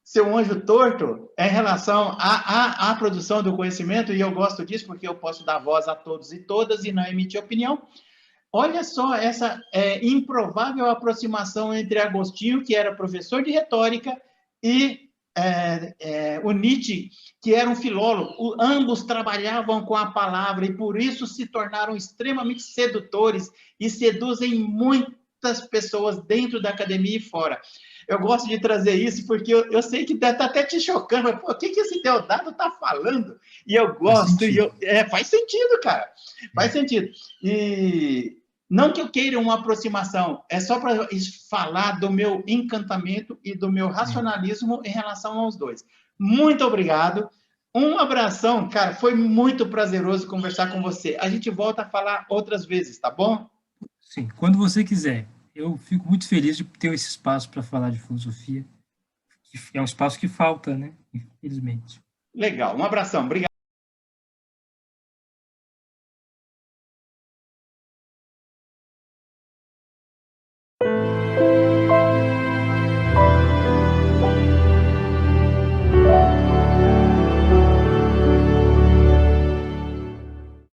ser um anjo torto em relação à produção do conhecimento, e eu gosto disso porque eu posso dar voz a todos e todas e não emitir opinião. Olha só essa improvável aproximação entre Agostinho, que era professor de retórica, e o Nietzsche, que era um filólogo. Ambos trabalhavam com a palavra e, por isso, se tornaram extremamente sedutores e seduzem muitas pessoas dentro da academia e fora. Eu gosto de trazer isso porque eu sei que está até te chocando, mas o que esse Deodato está falando? E eu gosto, faz sentido, cara. Faz sentido. E não que eu queira uma aproximação, é só para falar do meu encantamento e do meu racionalismo em relação aos dois. Muito obrigado. Um abração, cara. Foi muito prazeroso conversar com você. A gente volta a falar outras vezes, tá bom? Sim, quando você quiser. Eu fico muito feliz de ter esse espaço para falar de filosofia. É um espaço que falta, né? Infelizmente. Legal. Um abração. Obrigado.